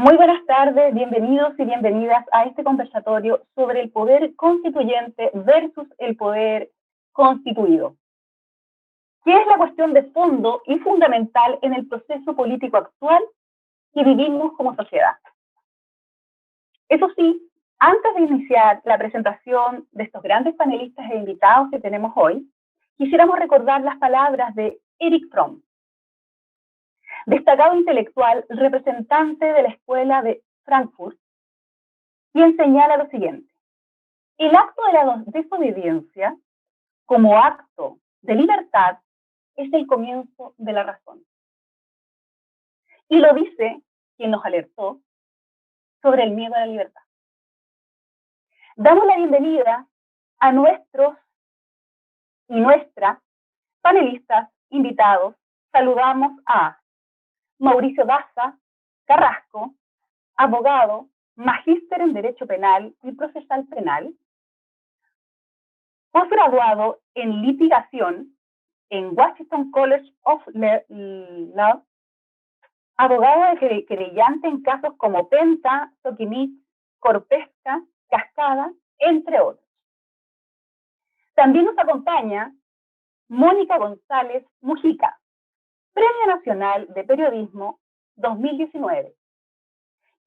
Muy buenas tardes, bienvenidos y bienvenidas a este conversatorio sobre el poder constituyente versus el poder constituido, que es la cuestión de fondo y fundamental en el proceso político actual que vivimos como sociedad. Eso sí, antes de iniciar la presentación de estos grandes panelistas e invitados que tenemos hoy, quisiéramos recordar las palabras de Erich Fromm, destacado intelectual representante de la Escuela de Frankfurt, quien señala lo siguiente: el acto de la desobediencia como acto de libertad es el comienzo de la razón. Y lo dice quien nos alertó sobre el miedo a la libertad. Damos la bienvenida a nuestros y nuestras panelistas invitados. Saludamos a Mauricio Daza Carrasco, abogado, magíster en Derecho Penal y Procesal Penal, posgraduado en litigación en Washington College of Law, abogado de querellante en casos como Penta, Soquimich, Corpesca, Cascada, entre otros. También nos acompaña Mónica González Mujica, Premio Nacional de Periodismo 2019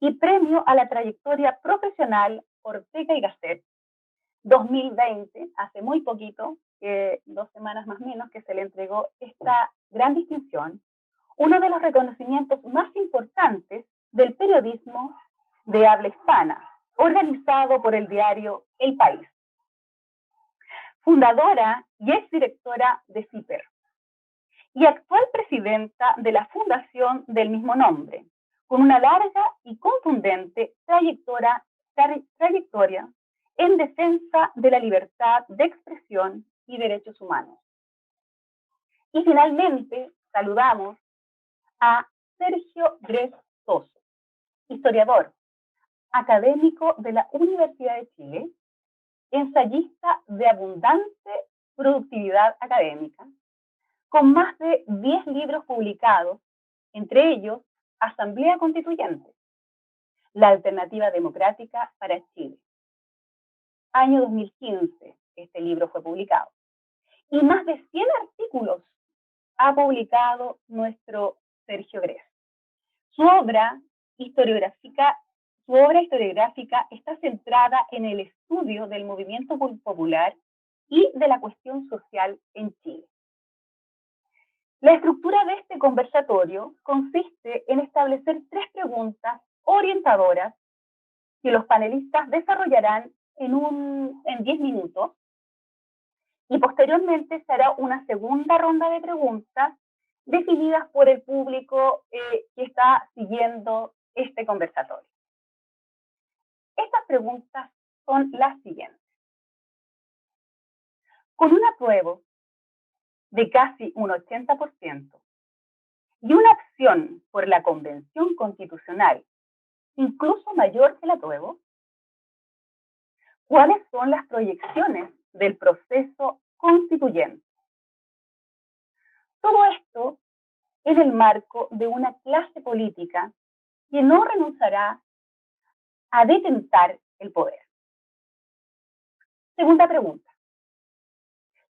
y Premio a la Trayectoria Profesional Ortega y Gasset 2020, hace muy poquito, 2 semanas más o menos, que se le entregó esta gran distinción, uno de los reconocimientos más importantes del periodismo de habla hispana, organizado por el diario El País. Fundadora y exdirectora de CIPER y actual presidenta de la fundación del mismo nombre, con una larga y contundente trayectoria en defensa de la libertad de expresión y derechos humanos. Y finalmente saludamos a Sergio Grez Toso, historiador, académico de la Universidad de Chile, ensayista de abundante productividad académica, con más de 10 libros publicados, entre ellos Asamblea Constituyente, la alternativa democrática para Chile. Año 2015, este libro fue publicado. Y más de 100 artículos ha publicado nuestro Sergio Grez. Su obra historiográfica está centrada en el estudio del movimiento popular y de la cuestión social en Chile. La estructura de este conversatorio consiste en establecer 3 preguntas orientadoras que los panelistas desarrollarán en 10 minutos, y posteriormente se hará una segunda ronda de preguntas definidas por el público que está siguiendo este conversatorio. Estas preguntas son las siguientes. Con un apruebo de casi un 80% y una opción por la Convención Constitucional incluso mayor que el apruebo, ¿cuáles son las proyecciones del proceso constituyente? Todo esto en el marco de una clase política que no renunciará a detentar el poder. Segunda pregunta.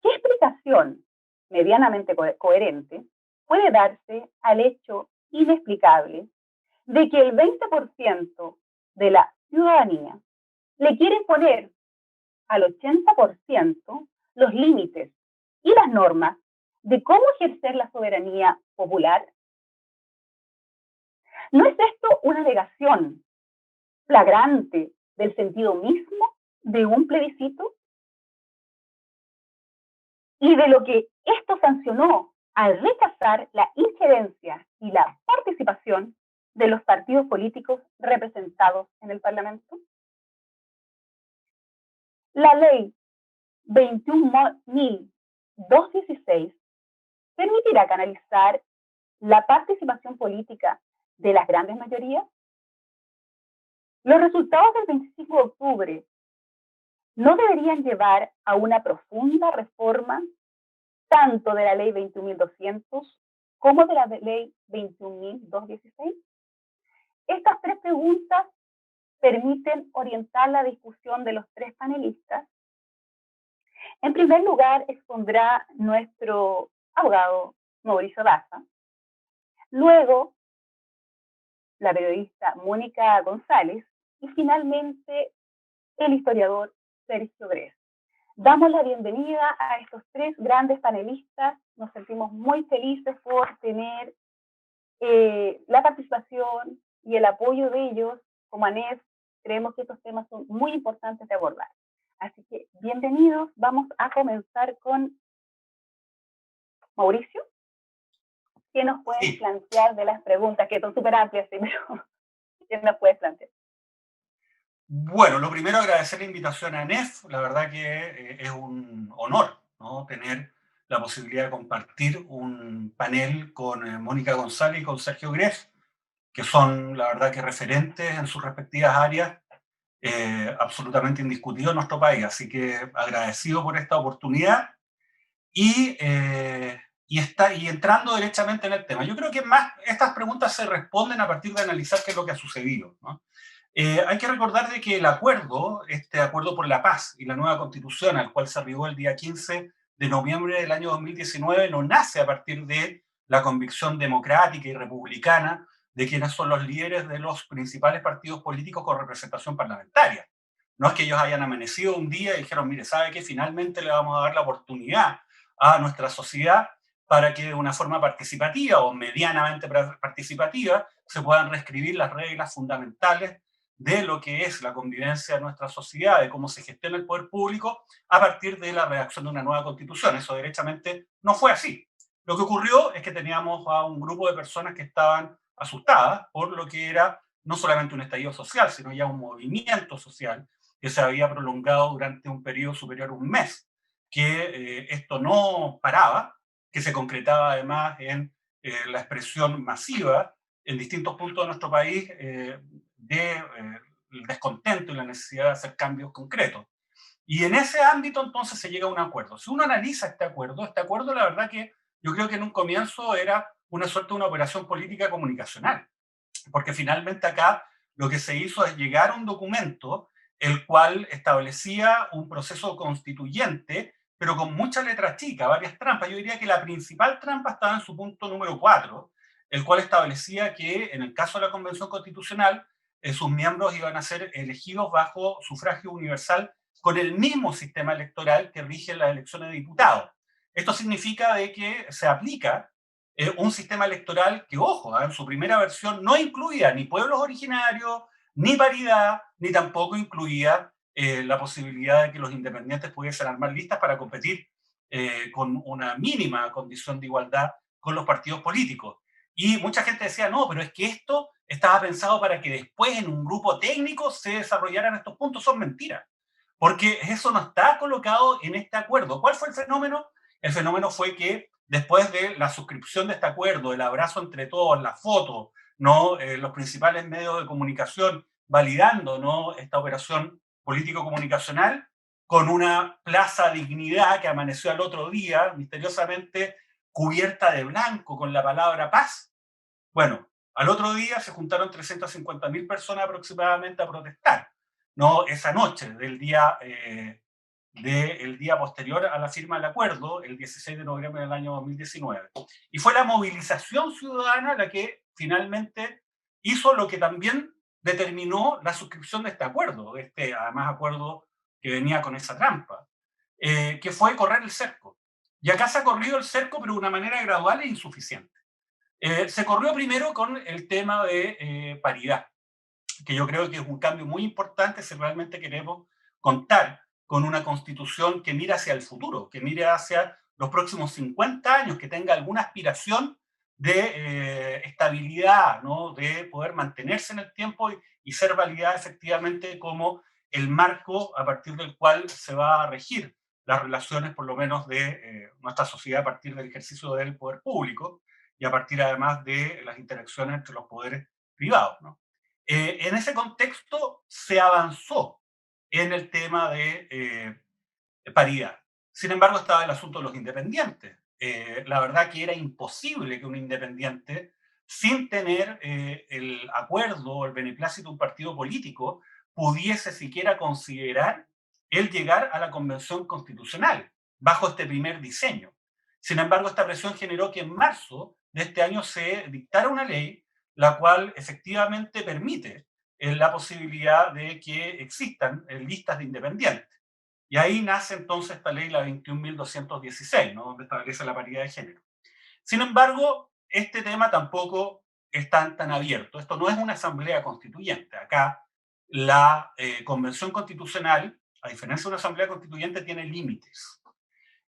¿Qué explicación medianamente coherente puede darse al hecho inexplicable de que el 20% de la ciudadanía le quiere imponer al 80% los límites y las normas de cómo ejercer la soberanía popular? ¿No es esto una negación flagrante del sentido mismo de un plebiscito? Y de lo que esto sancionó al rechazar la injerencia y la participación de los partidos políticos representados en el Parlamento. La ley 21.216 permitirá canalizar la participación política de las grandes mayorías. Los resultados del 25 de octubre no deberían llevar a una profunda reforma tanto de la ley 21.200 como de la ley 21.216. Estas tres preguntas permiten orientar la discusión de los tres panelistas. En primer lugar, expondrá nuestro abogado Mauricio Daza. Luego, la periodista Mónica González y finalmente el historiador Sergio Grez. Damos la bienvenida a estos tres grandes panelistas. Nos sentimos muy felices por tener la participación y el apoyo de ellos. Como ANEF, creemos que estos temas son muy importantes de abordar. Así que bienvenidos. Vamos a comenzar con Mauricio. ¿Qué nos puedes plantear de las preguntas, que son súper amplias, pero qué nos puedes plantear? Bueno, lo primero, agradecer la invitación a ANEF. La verdad que es un honor, ¿no?, tener la posibilidad de compartir un panel con Mónica González y con Sergio Grez, que son, la verdad, que referentes en sus respectivas áreas, absolutamente indiscutidos en nuestro país. Así que agradecido por esta oportunidad y entrando derechamente en el tema. Yo creo que más estas preguntas se responden a partir de analizar qué es lo que ha sucedido, ¿no? Hay que recordar de que el acuerdo, este acuerdo por la paz y la nueva constitución al cual se arribó el día 15 de noviembre del año 2019 no nace a partir de la convicción democrática y republicana de quienes son los líderes de los principales partidos políticos con representación parlamentaria. No es que ellos hayan amanecido un día y dijeron, mire, ¿sabe qué? Finalmente le vamos a dar la oportunidad a nuestra sociedad para que de una forma participativa o medianamente participativa se puedan reescribir las reglas fundamentales de lo que es la convivencia de nuestra sociedad, de cómo se gestiona el poder público a partir de la redacción de una nueva constitución. Eso derechamente no fue así. Lo que ocurrió es que teníamos a un grupo de personas que estaban asustadas por lo que era no solamente un estallido social, sino ya un movimiento social que se había prolongado durante un periodo superior a un mes, que esto no paraba, que se concretaba además en la expresión masiva en distintos puntos de nuestro país el descontento y la necesidad de hacer cambios concretos. Y en ese ámbito entonces se llega a un acuerdo. Si uno analiza este acuerdo la verdad que yo creo que en un comienzo era una suerte de una operación política comunicacional, porque finalmente acá lo que se hizo es llegar a un documento el cual establecía un proceso constituyente, pero con mucha letra chica, varias trampas. Yo diría que la principal trampa estaba en su punto número 4, el cual establecía que en el caso de la Convención Constitucional, sus miembros iban a ser elegidos bajo sufragio universal con el mismo sistema electoral que rige las elecciones de diputados. Esto significa de que se aplica un sistema electoral que, ojo, en su primera versión no incluía ni pueblos originarios, ni paridad, ni tampoco incluía la posibilidad de que los independientes pudiesen armar listas para competir con una mínima condición de igualdad con los partidos políticos. Y mucha gente decía, no, pero es que esto estaba pensado para que después en un grupo técnico se desarrollaran estos puntos. Son mentiras, porque eso no está colocado en este acuerdo. ¿Cuál fue el fenómeno? El fenómeno fue que después de la suscripción de este acuerdo, el abrazo entre todos, la foto, ¿no? Los principales medios de comunicación validando, ¿no?, esta operación político-comunicacional, con una Plaza Dignidad que amaneció al otro día, misteriosamente cubierta de blanco con la palabra paz. Bueno, al otro día se juntaron 350.000 personas aproximadamente a protestar, ¿no?, esa noche del día posterior a la firma del acuerdo, el 16 de noviembre del año 2019. Y fue la movilización ciudadana la que finalmente hizo lo que también determinó la suscripción de este acuerdo, además acuerdo que venía con esa trampa, que fue correr el cerco. Y acá se ha corrido el cerco, pero de una manera gradual e insuficiente. Se corrió primero con el tema de paridad, que yo creo que es un cambio muy importante si realmente queremos contar con una constitución que mire hacia el futuro, que mire hacia los próximos 50 años, que tenga alguna aspiración de estabilidad, ¿no?, de poder mantenerse en el tiempo y ser validada efectivamente como el marco a partir del cual se va a regir las relaciones, por lo menos, de nuestra sociedad a partir del ejercicio del poder público y a partir además de las interacciones entre los poderes privados, ¿no? En ese contexto se avanzó en el tema de paridad. Sin embargo, estaba el asunto de los independientes. La verdad que era imposible que un independiente sin tener el acuerdo o el beneplácito de un partido político, pudiese siquiera considerar el llegar a la convención constitucional bajo este primer diseño. Sin embargo, esta presión generó que en marzo de este año se dictara una ley la cual efectivamente permite la posibilidad de que existan listas de independientes. Y ahí nace entonces esta ley, la 21.216, ¿no? Donde establece la paridad de género. Sin embargo, este tema tampoco es tan abierto. Esto no es una asamblea constituyente. Acá la convención constitucional, a diferencia de una asamblea constituyente, tiene límites.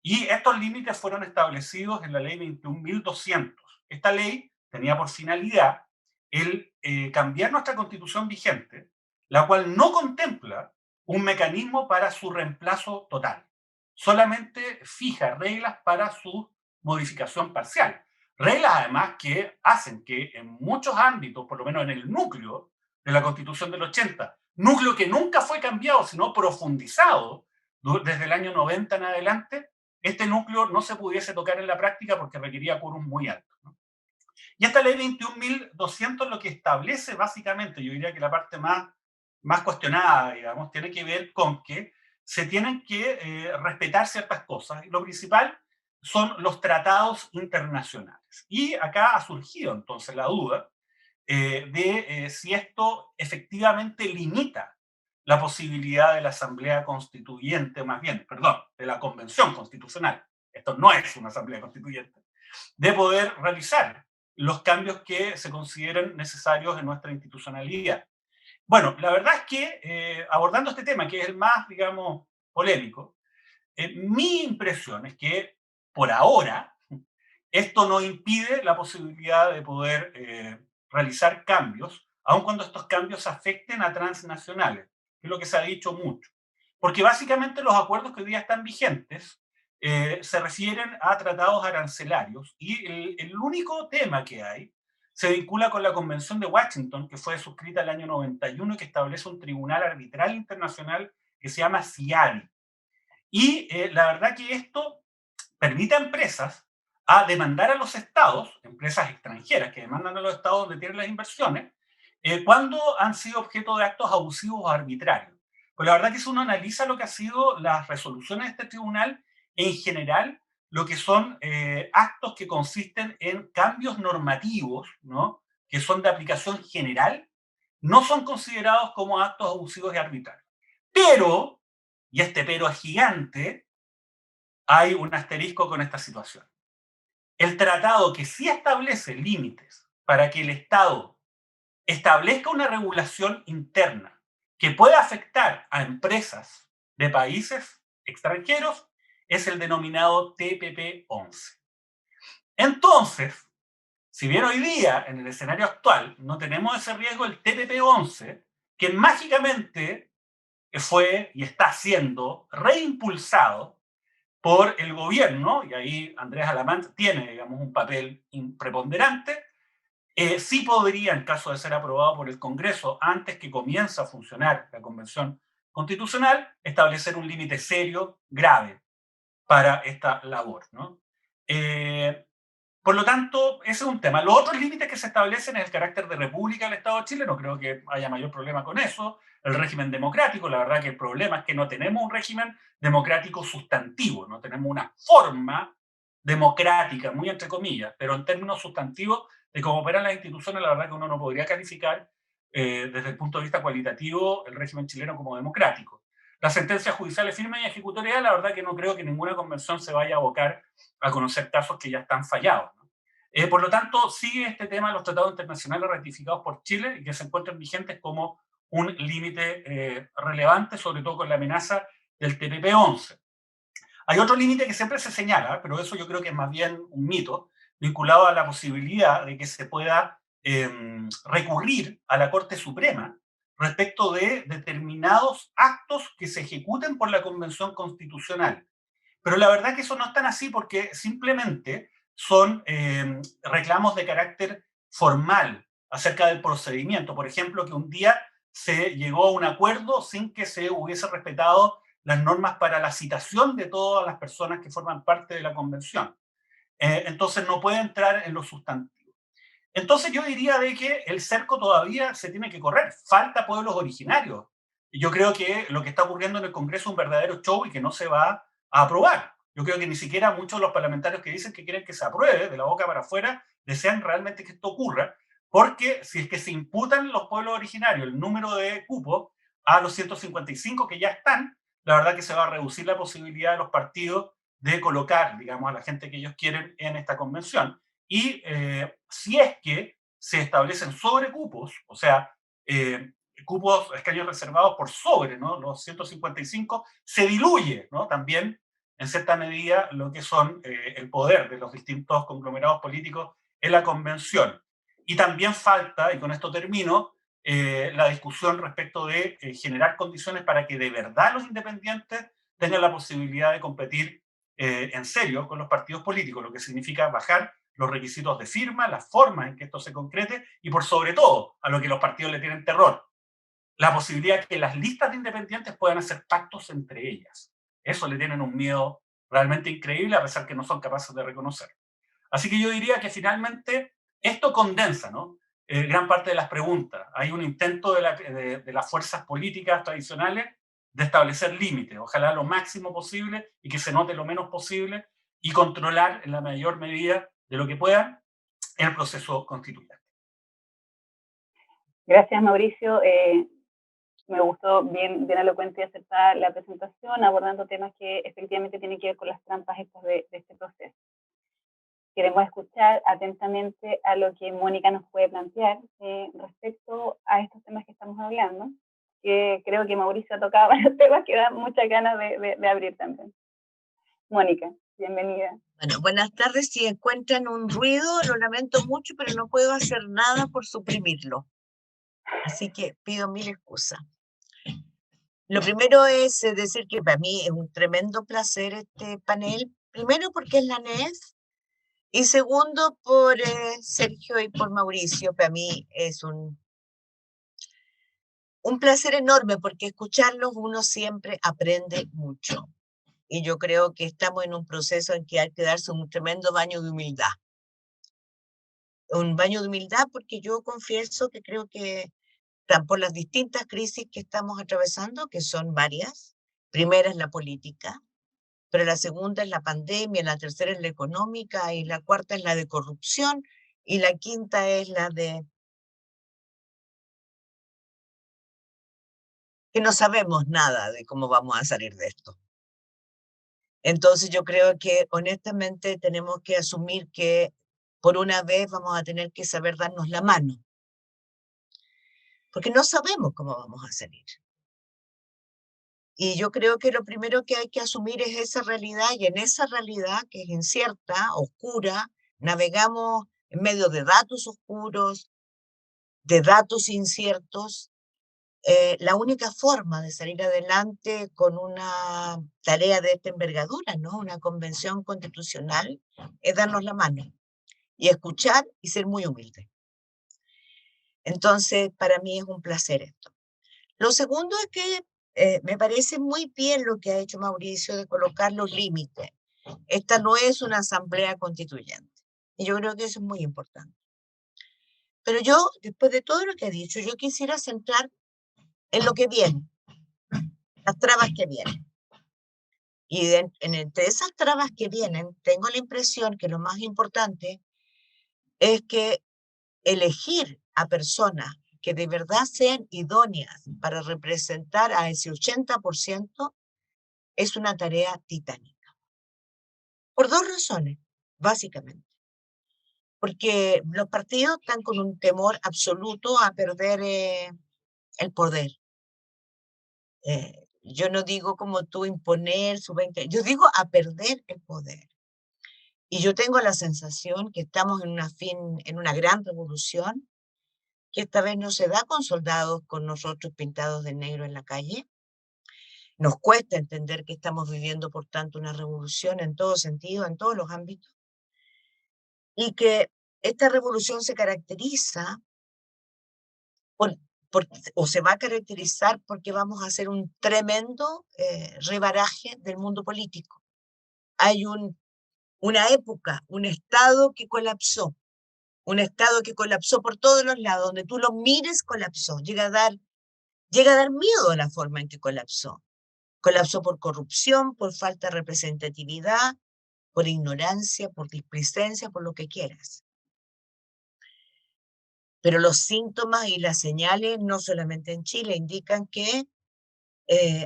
Y estos límites fueron establecidos en la ley 21.200. Esta ley tenía por finalidad el cambiar nuestra constitución vigente, la cual no contempla un mecanismo para su reemplazo total. Solamente fija reglas para su modificación parcial. Reglas además que hacen que en muchos ámbitos, por lo menos en el núcleo de la Constitución del 80, núcleo que nunca fue cambiado, sino profundizado desde el año 90 en adelante, este núcleo no se pudiese tocar en la práctica porque requería quórum muy alto, ¿no? Y esta ley 21.200 lo que establece básicamente, yo diría que la parte más cuestionada, digamos, tiene que ver con que se tienen que respetar ciertas cosas. Y lo principal son los tratados internacionales. Y acá ha surgido entonces la duda de si esto efectivamente limita la posibilidad de la Asamblea Constituyente, más bien, perdón, de la Convención Constitucional, esto no es una Asamblea Constituyente, de poder realizar los cambios que se consideren necesarios en nuestra institucionalidad. Bueno, la verdad es que abordando este tema, que es el más, digamos, polémico, mi impresión es que por ahora esto no impide la posibilidad de poder realizar cambios, aun cuando estos cambios afecten a transnacionales, que es lo que se ha dicho mucho. Porque básicamente los acuerdos que hoy día están vigentes se refieren a tratados arancelarios y el único tema que hay se vincula con la Convención de Washington, que fue suscrita el año 91 y que establece un tribunal arbitral internacional que se llama CIADI. Y la verdad que esto permite a empresas a demandar a los estados, empresas extranjeras que demandan a los estados donde tienen las inversiones, cuando han sido objeto de actos abusivos o arbitrarios. Pues la verdad que si uno analiza lo que han sido las resoluciones de este tribunal, en general, lo que son actos que consisten en cambios normativos, ¿no? Que son de aplicación general, no son considerados como actos abusivos y arbitrarios. Pero, y este pero es gigante, hay un asterisco con esta situación. El tratado que sí establece límites para que el Estado establezca una regulación interna que pueda afectar a empresas de países extranjeros es el denominado TPP-11. Entonces, si bien hoy día, en el escenario actual, no tenemos ese riesgo del TPP-11, que mágicamente fue y está siendo reimpulsado por el gobierno, y ahí Andrés Alamán tiene, digamos, un papel preponderante, sí podría, en caso de ser aprobado por el Congreso antes que comience a funcionar la Convención Constitucional, establecer un límite serio, grave, para esta labor, ¿no? Por lo tanto, ese es un tema. Los otros límites que se establecen es el carácter de república del Estado de Chile, no creo que haya mayor problema con eso. El régimen democrático, la verdad que el problema es que no tenemos un régimen democrático sustantivo, no tenemos una forma democrática, muy entre comillas, pero en términos sustantivos de cómo operan las instituciones, la verdad que uno no podría calificar desde el punto de vista cualitativo el régimen chileno como democrático. Las sentencias judiciales firmes y ejecutoriales, la verdad que no creo que ninguna convención se vaya a abocar a conocer casos que ya están fallados, ¿no? Por lo tanto, sigue este tema de los tratados internacionales ratificados por Chile y que se encuentran vigentes como un límite relevante, sobre todo con la amenaza del TPP-11. Hay otro límite que siempre se señala, pero eso yo creo que es más bien un mito, vinculado a la posibilidad de que se pueda recurrir a la Corte Suprema respecto de determinados actos que se ejecuten por la Convención Constitucional. Pero la verdad que eso no es tan así porque simplemente son reclamos de carácter formal acerca del procedimiento. Por ejemplo, que un día se llegó a un acuerdo sin que se hubiese respetado las normas para la citación de todas las personas que forman parte de la convención. Entonces no puede entrar en lo sustantivo. Entonces yo diría de que el cerco todavía se tiene que correr, falta pueblos originarios. Y yo creo que lo que está ocurriendo en el Congreso es un verdadero show y que no se va a aprobar. Yo creo que ni siquiera muchos de los parlamentarios que dicen que quieren que se apruebe de la boca para afuera desean realmente que esto ocurra, porque si es que se imputan los pueblos originarios el número de cupos a los 155 que ya están, la verdad que se va a reducir la posibilidad de los partidos de colocar, digamos, a la gente que ellos quieren en esta convención. Y si es que se establecen sobrecupos, o sea, cupos, escaños reservados por sobre, ¿no? Los 155, se diluye, ¿no? También, en cierta medida, lo que son el poder de los distintos conglomerados políticos en la convención. Y también falta, y con esto termino, la discusión respecto de generar condiciones para que de verdad los independientes tengan la posibilidad de competir en serio con los partidos políticos, lo que significa bajar los requisitos de firma, las formas en que esto se concrete y por sobre todo, a lo que los partidos le tienen terror, la posibilidad de que las listas de independientes puedan hacer pactos entre ellas. Eso le tienen un miedo realmente increíble, a pesar que no son capaces de reconocer. Así que yo diría que finalmente esto condensa, ¿no? Gran parte de las preguntas. Hay un intento de las fuerzas políticas tradicionales de establecer límites, ojalá lo máximo posible y que se note lo menos posible, y controlar en la mayor medida de lo que puedan el proceso constituyente. Gracias, Mauricio. Me gustó bien elocuente y acertada la presentación, abordando temas que efectivamente tienen que ver con las trampas estas de este proceso. Queremos escuchar atentamente a lo que Mónica nos puede plantear respecto a estos temas que estamos hablando, que creo que Mauricio ha tocado varios temas que dan muchas ganas de abrir también. Mónica, bienvenida. Bueno, buenas tardes. Si encuentran un ruido, lo lamento mucho, pero no puedo hacer nada por suprimirlo. Así que pido mil excusas. Lo primero es decir que para mí es un tremendo placer este panel. Primero porque es la NES y segundo por Sergio y por Mauricio. Para mí es un placer enorme porque escucharlos uno siempre aprende mucho. Y yo creo que estamos en un proceso en que hay que darse un tremendo baño de humildad. Un baño de humildad porque yo confieso que creo que por las distintas crisis que estamos atravesando, que son varias. Primera es la política, pero la segunda es la pandemia, la tercera es la económica y la cuarta es la de corrupción y la quinta es la de que no sabemos nada de cómo vamos a salir de esto. Entonces yo creo que honestamente tenemos que asumir que por una vez vamos a tener que saber darnos la mano, porque no sabemos cómo vamos a salir. Y yo creo que lo primero que hay que asumir es esa realidad, y en esa realidad que es incierta, oscura, navegamos en medio de datos oscuros, de datos inciertos. La única forma de salir adelante con una tarea de esta envergadura, ¿no? Una convención constitucional, es darnos la mano y escuchar y ser muy humilde. Entonces, para mí es un placer esto. Lo segundo es que me parece muy bien lo que ha hecho Mauricio de colocar los límites. Esta no es una asamblea constituyente. Y yo creo que eso es muy importante. Pero yo, después de todo lo que ha dicho, yo quisiera centrar en lo que viene, las trabas que vienen. Y entre esas trabas que vienen, tengo la impresión que lo más importante es que elegir a personas que de verdad sean idóneas para representar a ese 80% es una tarea titánica. Por dos razones, básicamente. Porque los partidos están con un temor absoluto a perder el poder. Yo no digo como tú imponer su 20, yo digo a perder el poder. Y yo tengo la sensación que estamos en una gran revolución, que esta vez no se da con soldados con nosotros pintados de negro en la calle. Nos cuesta entender que estamos viviendo, por tanto, una revolución en todo sentido, en todos los ámbitos, y que esta revolución se caracteriza o se va a caracterizar porque vamos a hacer un tremendo rebaraje del mundo político. Hay una época, un estado que colapsó, un Estado que colapsó por todos los lados, donde tú lo mires, colapsó. Llega a dar miedo la forma en que colapsó. Colapsó por corrupción, por falta de representatividad, por ignorancia, por displicencia, por lo que quieras. Pero los síntomas y las señales, no solamente en Chile, indican que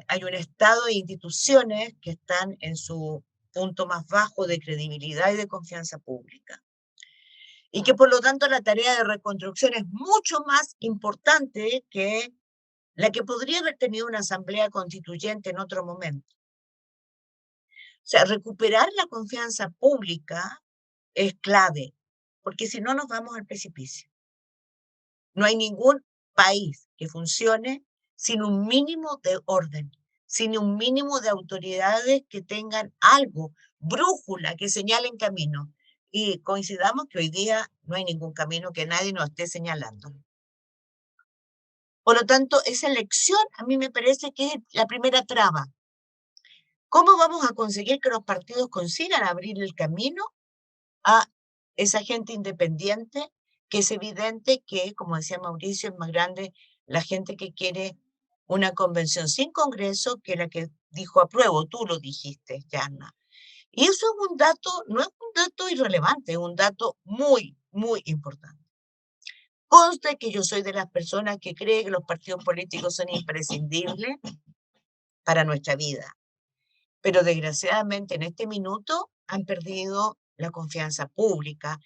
hay un Estado e instituciones que están en su punto más bajo de credibilidad y de confianza pública. Y que por lo tanto la tarea de reconstrucción es mucho más importante que la que podría haber tenido una asamblea constituyente en otro momento. O sea, recuperar la confianza pública es clave, porque si no nos vamos al precipicio. No hay ningún país que funcione sin un mínimo de orden, sin un mínimo de autoridades que tengan algo, brújula, que señalen camino. Y coincidamos que hoy día no hay ningún camino que nadie nos esté señalando. Por lo tanto, esa elección a mí me parece que es la primera traba. ¿Cómo vamos a conseguir que los partidos consigan abrir el camino a esa gente independiente, que es evidente que, como decía Mauricio, es más grande la gente que quiere una convención sin Congreso que la que dijo apruebo? Tú lo dijiste, Yana. Y eso es un dato, no es un dato irrelevante, es un dato muy, muy importante. Conste que yo soy de las personas que cree que los partidos políticos son imprescindibles para nuestra vida, pero desgraciadamente en este minuto han perdido la confianza pública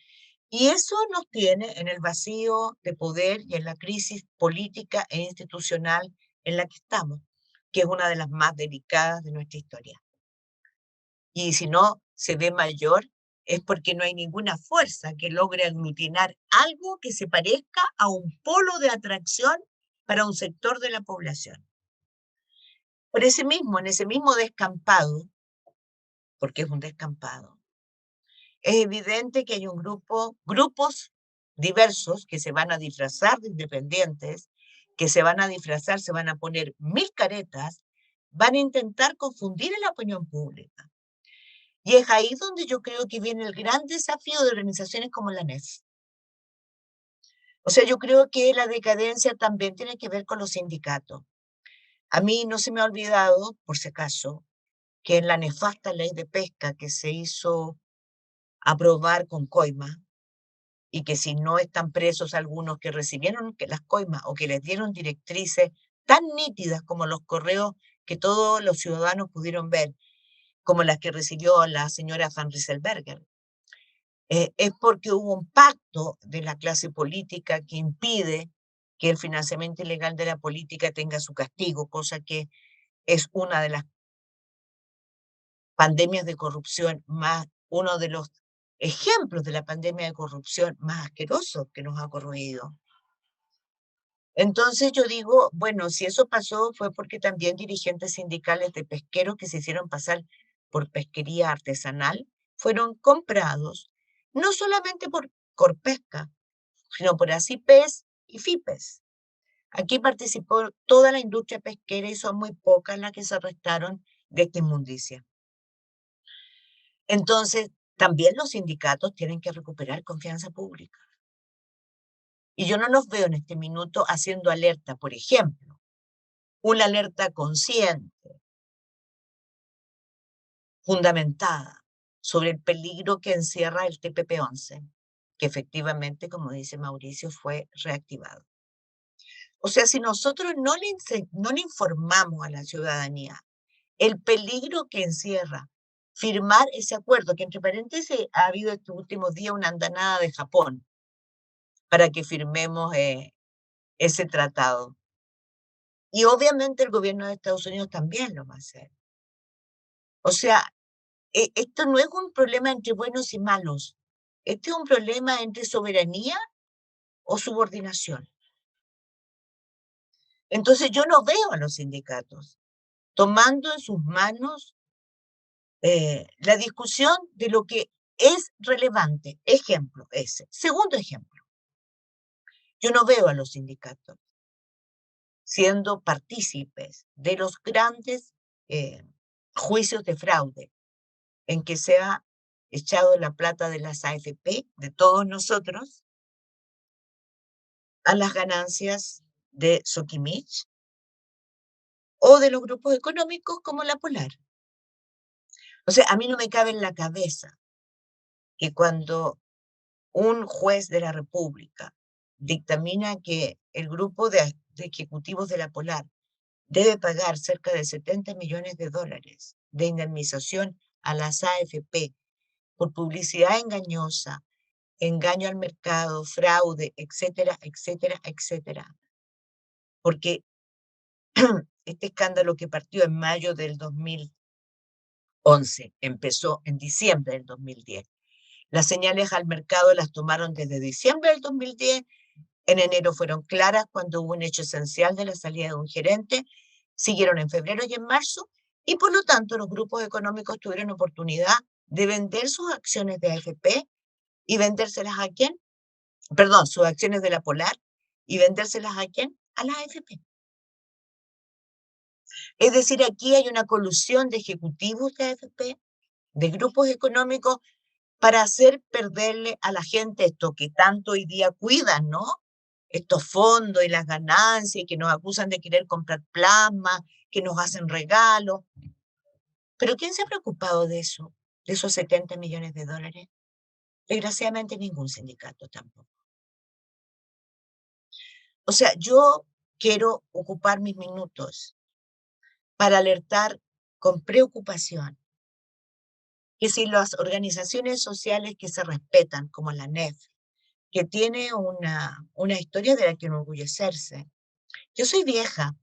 y eso nos tiene en el vacío de poder y en la crisis política e institucional en la que estamos, que es una de las más delicadas de nuestra historia. Y si no se ve mayor, es porque no hay ninguna fuerza que logre aglutinar algo que se parezca a un polo de atracción para un sector de la población. Por ese mismo, en ese mismo descampado, porque es un descampado, es evidente que hay grupos diversos que se van a disfrazar de independientes, que se van a disfrazar, se van a poner mil caretas, van a intentar confundir a la opinión pública. Y es ahí donde yo creo que viene el gran desafío de organizaciones como la NEF. O sea, yo creo que la decadencia también tiene que ver con los sindicatos. A mí no se me ha olvidado, por si acaso, que en la nefasta ley de pesca que se hizo aprobar con coima, y que si no están presos algunos que recibieron las coimas o que les dieron directrices tan nítidas como los correos que todos los ciudadanos pudieron ver, como las que recibió la señora Van Rieselbergher, es porque hubo un pacto de la clase política que impide que el financiamiento ilegal de la política tenga su castigo, cosa que es una de las pandemias de corrupción más, uno de los ejemplos de la pandemia de corrupción más asquerosos que nos ha corroído. Entonces yo digo, bueno, si eso pasó fue porque también dirigentes sindicales de pesqueros que se hicieron pasar por pesquería artesanal fueron comprados, no solamente por Corpesca, sino por ACIPES y FIPES. Aquí participó toda la industria pesquera y son muy pocas las que se arrestaron de esta inmundicia. Entonces, también los sindicatos tienen que recuperar confianza pública. Y yo no los veo en este minuto haciendo alerta, por ejemplo, una alerta consciente, fundamentada, sobre el peligro que encierra el TPP-11, que efectivamente, como dice Mauricio, fue reactivado. O sea, si nosotros no le informamos a la ciudadanía el peligro que encierra firmar ese acuerdo, que entre paréntesis ha habido estos últimos días una andanada de Japón para que firmemos ese tratado. Y obviamente el gobierno de Estados Unidos también lo va a hacer. O sea, esto no es un problema entre buenos y malos. Este es un problema entre soberanía o subordinación. Entonces yo no veo a los sindicatos tomando en sus manos la discusión de lo que es relevante. Ejemplo ese. Segundo ejemplo. Yo no veo a los sindicatos siendo partícipes de los grandes juicios de fraude en que se ha echado la plata de las AFP, de todos nosotros, a las ganancias de Sokimich o de los grupos económicos como la Polar. O sea, a mí no me cabe en la cabeza que cuando un juez de la República dictamina que el grupo de ejecutivos de la Polar debe pagar cerca de 70 millones de dólares de indemnización a las AFP por publicidad engañosa, engaño al mercado, fraude, etcétera, etcétera, etcétera. Porque este escándalo que partió en mayo del 2011 empezó en diciembre del 2010. Las señales al mercado las tomaron desde diciembre del 2010. En enero fueron claras cuando hubo un hecho esencial de la salida de un gerente. Siguieron en febrero y en marzo. Y por lo tanto, los grupos económicos tuvieron oportunidad de vender sus acciones de AFP y vendérselas a quién. Perdón, sus acciones de la Polar y vendérselas a quién. A la AFP. Es decir, aquí hay una colusión de ejecutivos de AFP, de grupos económicos, para hacer perderle a la gente esto que tanto hoy día cuidan, ¿no? Estos fondos y las ganancias, y que nos acusan de querer comprar plasma, que nos hacen regalos. Pero ¿quién se ha preocupado de eso? De esos 70 millones de dólares. Desgraciadamente ningún sindicato tampoco. O sea, yo quiero ocupar mis minutos para alertar con preocupación que si las organizaciones sociales que se respetan, como la NEF, que tiene una historia de la que enorgullecerse. Yo soy vieja,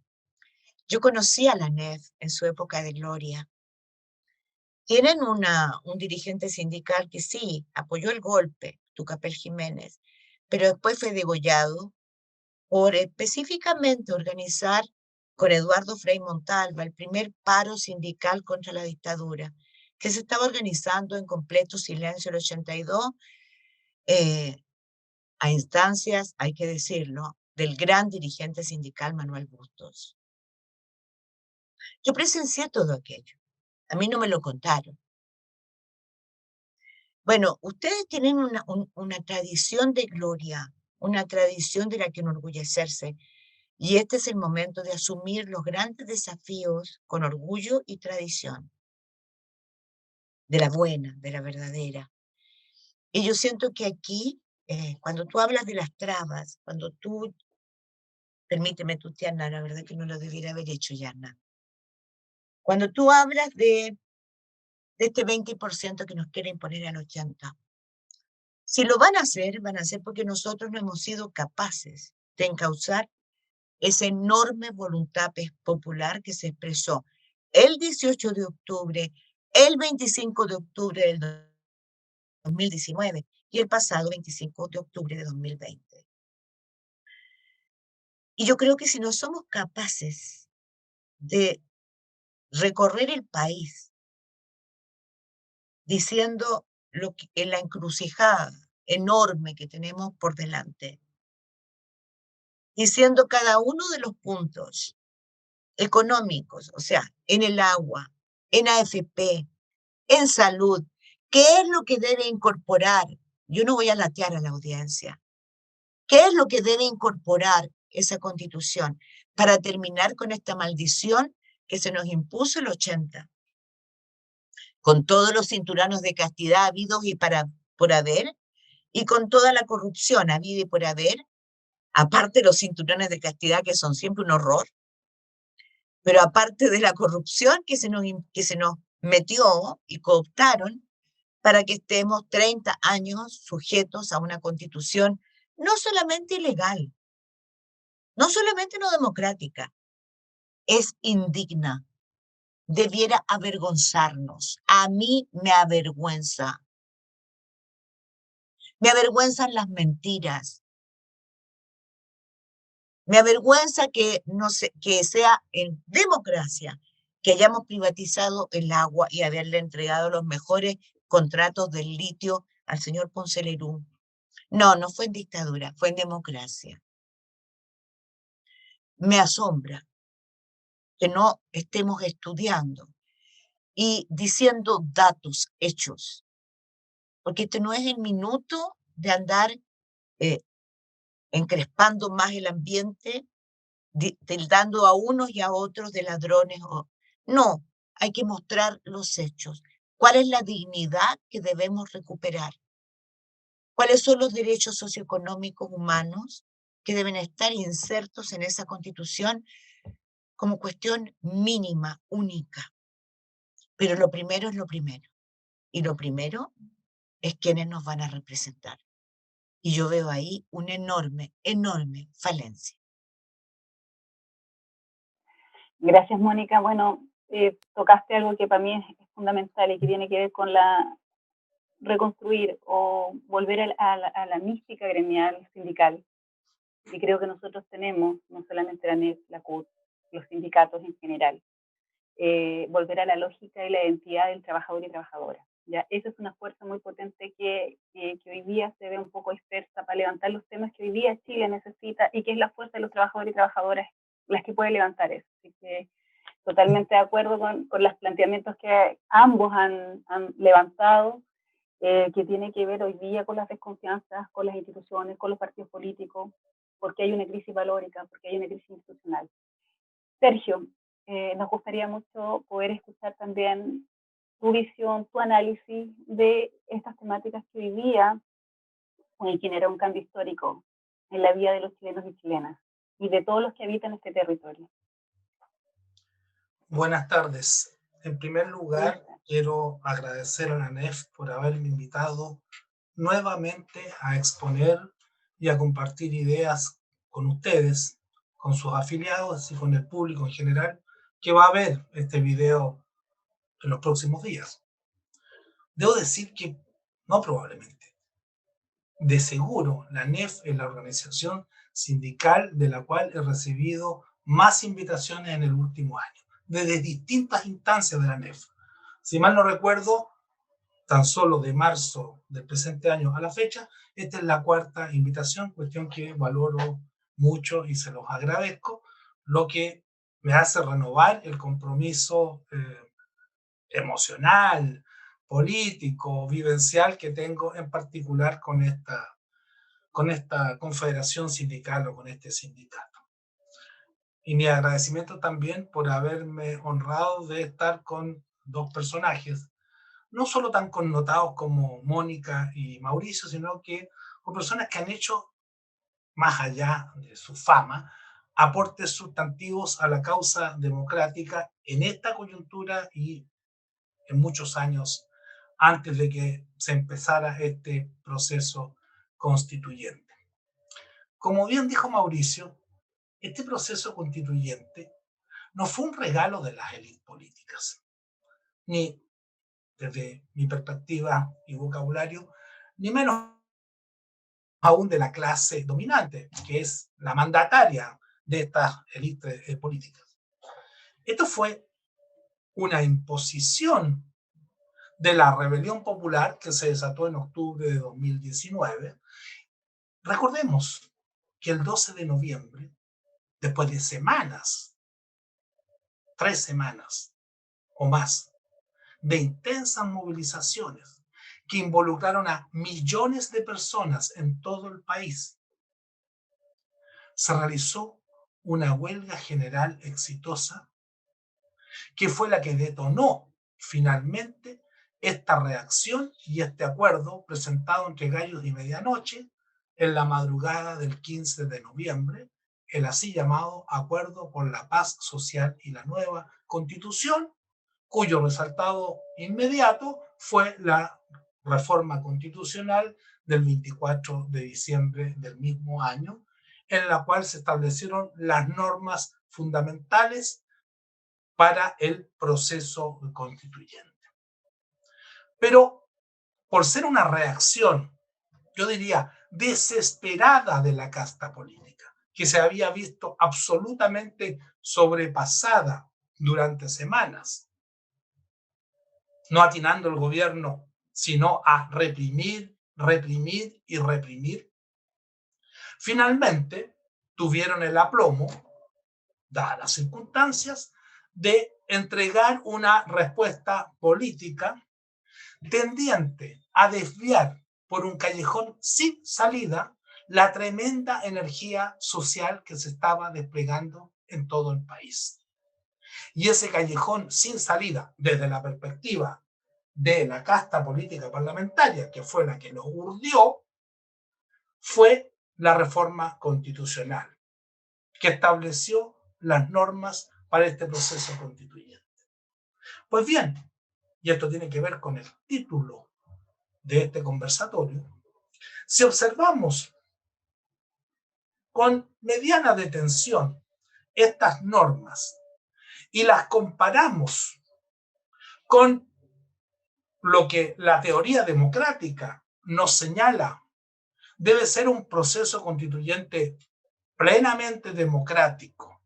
yo conocí a la NEF en su época de gloria. Tienen un dirigente sindical que sí, apoyó el golpe, Tucapel Jiménez, pero después fue degollado por específicamente organizar con Eduardo Frei Montalva el primer paro sindical contra la dictadura, que se estaba organizando en completo silencio el 82, a instancias, hay que decirlo, del gran dirigente sindical Manuel Bustos. Yo presencié todo aquello. A mí no me lo contaron. Bueno, ustedes tienen una tradición de gloria, una tradición de la que enorgullecerse, y este es el momento de asumir los grandes desafíos con orgullo y tradición, de la buena, de la verdadera. Y yo siento que aquí, cuando tú hablas de las trabas, cuando tú, permíteme tutearla, la verdad que no lo debiera haber hecho, Yana. Cuando tú hablas de este 20% que nos quiere imponer al 80%, si lo van a hacer porque nosotros no hemos sido capaces de encauzar esa enorme voluntad popular que se expresó el 18 de octubre, el 25 de octubre del 2019 y el pasado 25 de octubre de 2020. Y yo creo que si no somos capaces de recorrer el país diciendo lo que, en la encrucijada enorme que tenemos por delante, diciendo cada uno de los puntos económicos, o sea, en el agua, en AFP, en salud, ¿qué es lo que debe incorporar? Yo no voy a latear a la audiencia. ¿Qué es lo que debe incorporar esa constitución para terminar con esta maldición que se nos impuso el 80? Con todos los cinturones de castidad habidos y por haber, y con toda la corrupción habida y por haber, aparte de los cinturones de castidad que son siempre un horror, pero aparte de la corrupción que se nos metió y cooptaron para que estemos 30 años sujetos a una constitución no solamente ilegal, no solamente no democrática, es indigna, debiera avergonzarnos. A mí me avergüenza. Me avergüenzan las mentiras. Me avergüenza que, que sea en democracia que hayamos privatizado el agua y haberle entregado los mejores contratos del litio al señor Ponce Lerú. No, no fue en dictadura, fue en democracia. Me asombra que no estemos estudiando y diciendo datos, hechos, porque este no es el minuto de andar encrespando más el ambiente, tildando a unos y a otros de ladrones. No, hay que mostrar los hechos. ¿Cuál es la dignidad que debemos recuperar? ¿Cuáles son los derechos socioeconómicos humanos que deben estar insertos en esa Constitución como cuestión mínima, única? Pero lo primero es lo primero. Y lo primero es quienes nos van a representar. Y yo veo ahí una enorme, enorme falencia. Gracias, Mónica. Bueno, tocaste algo que para mí es fundamental y que tiene que ver con la reconstruir o volver a la mística gremial sindical. Y creo que nosotros tenemos, no solamente la NEF, la CUT, los sindicatos en general, volver a la lógica y la identidad del trabajador y trabajadora. ¿Ya? Esa es una fuerza muy potente que hoy día se ve un poco dispersa para levantar los temas que hoy día Chile necesita y que es la fuerza de los trabajadores y trabajadoras las que puede levantar eso. Así que totalmente de acuerdo con los planteamientos que ambos han levantado, que tiene que ver hoy día con las desconfianzas, con las instituciones, con los partidos políticos, porque hay una crisis valórica, porque hay una crisis institucional. Sergio, nos gustaría mucho poder escuchar también tu visión, tu análisis de estas temáticas que hoy día generan un cambio histórico en la vida de los chilenos y chilenas y de todos los que habitan este territorio. Buenas tardes. En primer lugar, quiero agradecer a la NEF por haberme invitado nuevamente a exponer y a compartir ideas con ustedes, con sus afiliados y con el público en general que va a ver este video en los próximos días. Debo decir que no probablemente. De seguro, la NEF es la organización sindical de la cual he recibido más invitaciones en el último año, desde distintas instancias de la NEF. Si mal no recuerdo, tan solo de marzo del presente año a la fecha, esta es la cuarta invitación, cuestión que valoro mucho y se los agradezco, lo que me hace renovar el compromiso emocional, político, vivencial que tengo en particular con esta confederación sindical o con este sindicato. Y mi agradecimiento también por haberme honrado de estar con dos personajes, no solo tan connotados como Mónica y Mauricio, sino que con personas que han hecho, más allá de su fama, aportes sustantivos a la causa democrática en esta coyuntura y en muchos años antes de que se empezara este proceso constituyente. Como bien dijo Mauricio, este proceso constituyente no fue un regalo de las élites políticas, ni desde mi perspectiva y vocabulario, ni menos aún de la clase dominante, que es la mandataria de estas élites políticas. Esto fue una imposición de la rebelión popular que se desató en octubre de 2019. Recordemos que el 12 de noviembre, después de semanas, 3 semanas o más, de intensas movilizaciones que involucraron a millones de personas en todo el país, se realizó una huelga general exitosa que fue la que detonó finalmente esta reacción y este acuerdo presentado entre gallos y medianoche en la madrugada del 15 de noviembre, el así llamado Acuerdo por la Paz Social y la Nueva Constitución, cuyo resultado inmediato fue la reforma constitucional del 24 de diciembre del mismo año, en la cual se establecieron las normas fundamentales para el proceso constituyente. Pero por ser una reacción, yo diría, desesperada de la casta política, que se había visto absolutamente sobrepasada durante semanas, no atinando el gobierno, sino a reprimir, reprimir y reprimir, finalmente tuvieron el aplomo, dadas las circunstancias, de entregar una respuesta política tendiente a desviar por un callejón sin salida la tremenda energía social que se estaba desplegando en todo el país. Y ese callejón sin salida, desde la perspectiva de la casta política parlamentaria, que fue la que lo urdió, fue la reforma constitucional, que estableció las normas para este proceso constituyente. Pues bien, y esto tiene que ver con el título de este conversatorio, si observamos con mediana detención estas normas y las comparamos con lo que la teoría democrática nos señala debe ser un proceso constituyente plenamente democrático,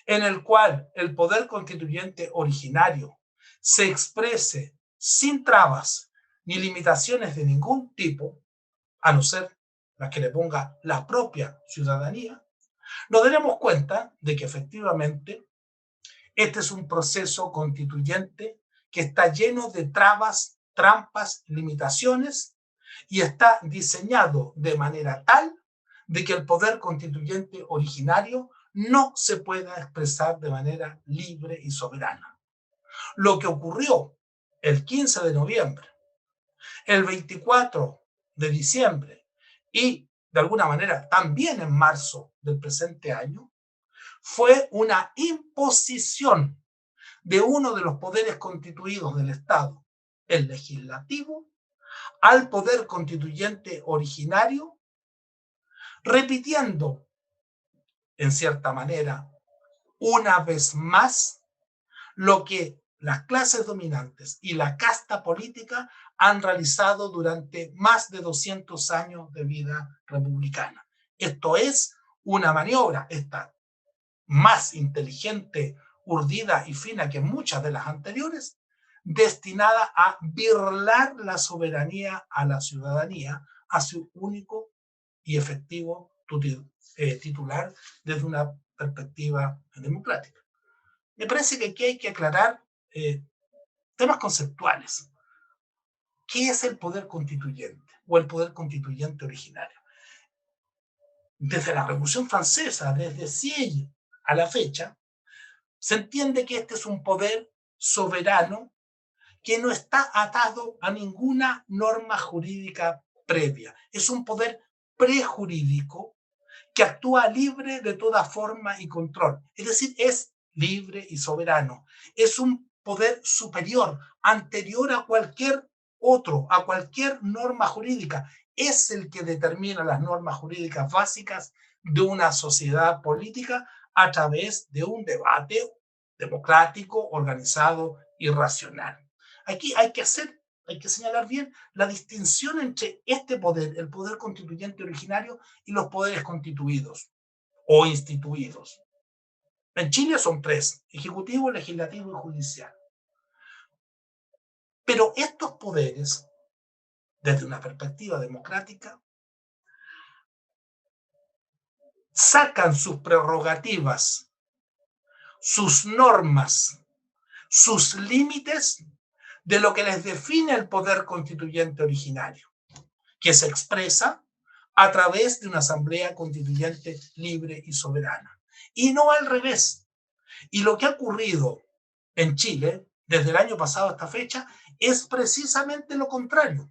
en el cual el poder constituyente originario se exprese sin trabas ni limitaciones de ningún tipo, a no ser las que le ponga la propia ciudadanía, nos daremos cuenta de que efectivamente este es un proceso constituyente que está lleno de trabas, trampas, limitaciones y está diseñado de manera tal de que el poder constituyente originario no se pueda expresar de manera libre y soberana. Lo que ocurrió el 15 de noviembre, el 24 de diciembre y de alguna manera también en marzo del presente año, fue una imposición de uno de los poderes constituidos del Estado, el legislativo, al poder constituyente originario, repitiendo, en cierta manera, una vez más, lo que las clases dominantes y la casta política han realizado durante más de 200 años de vida republicana. Esto es una maniobra, esta más inteligente, urdida y fina que muchas de las anteriores, destinada a birlar la soberanía a la ciudadanía, a su único y efectivo titular desde una perspectiva democrática. Me parece que aquí hay que aclarar temas conceptuales. ¿Qué es el poder constituyente o el poder constituyente originario? Desde la Revolución Francesa, desde Sieyes a la fecha, se entiende que este es un poder soberano que no está atado a ninguna norma jurídica previa. Es un poder prejurídico que actúa libre de toda forma y control. Es decir, es libre y soberano. Es un poder superior, anterior a cualquier otro, a cualquier norma jurídica. Es el que determina las normas jurídicas básicas de una sociedad política a través de un debate democrático, organizado y racional. Aquí hay que señalar bien la distinción entre este poder, el poder constituyente originario, y los poderes constituidos o instituidos. En Chile son tres: ejecutivo, legislativo y judicial. Pero estos poderes, desde una perspectiva democrática, sacan sus prerrogativas, sus normas, sus límites de lo que les define el poder constituyente originario, que se expresa a través de una asamblea constituyente libre y soberana. Y no al revés. Y lo que ha ocurrido en Chile desde el año pasado a esta fecha es precisamente lo contrario.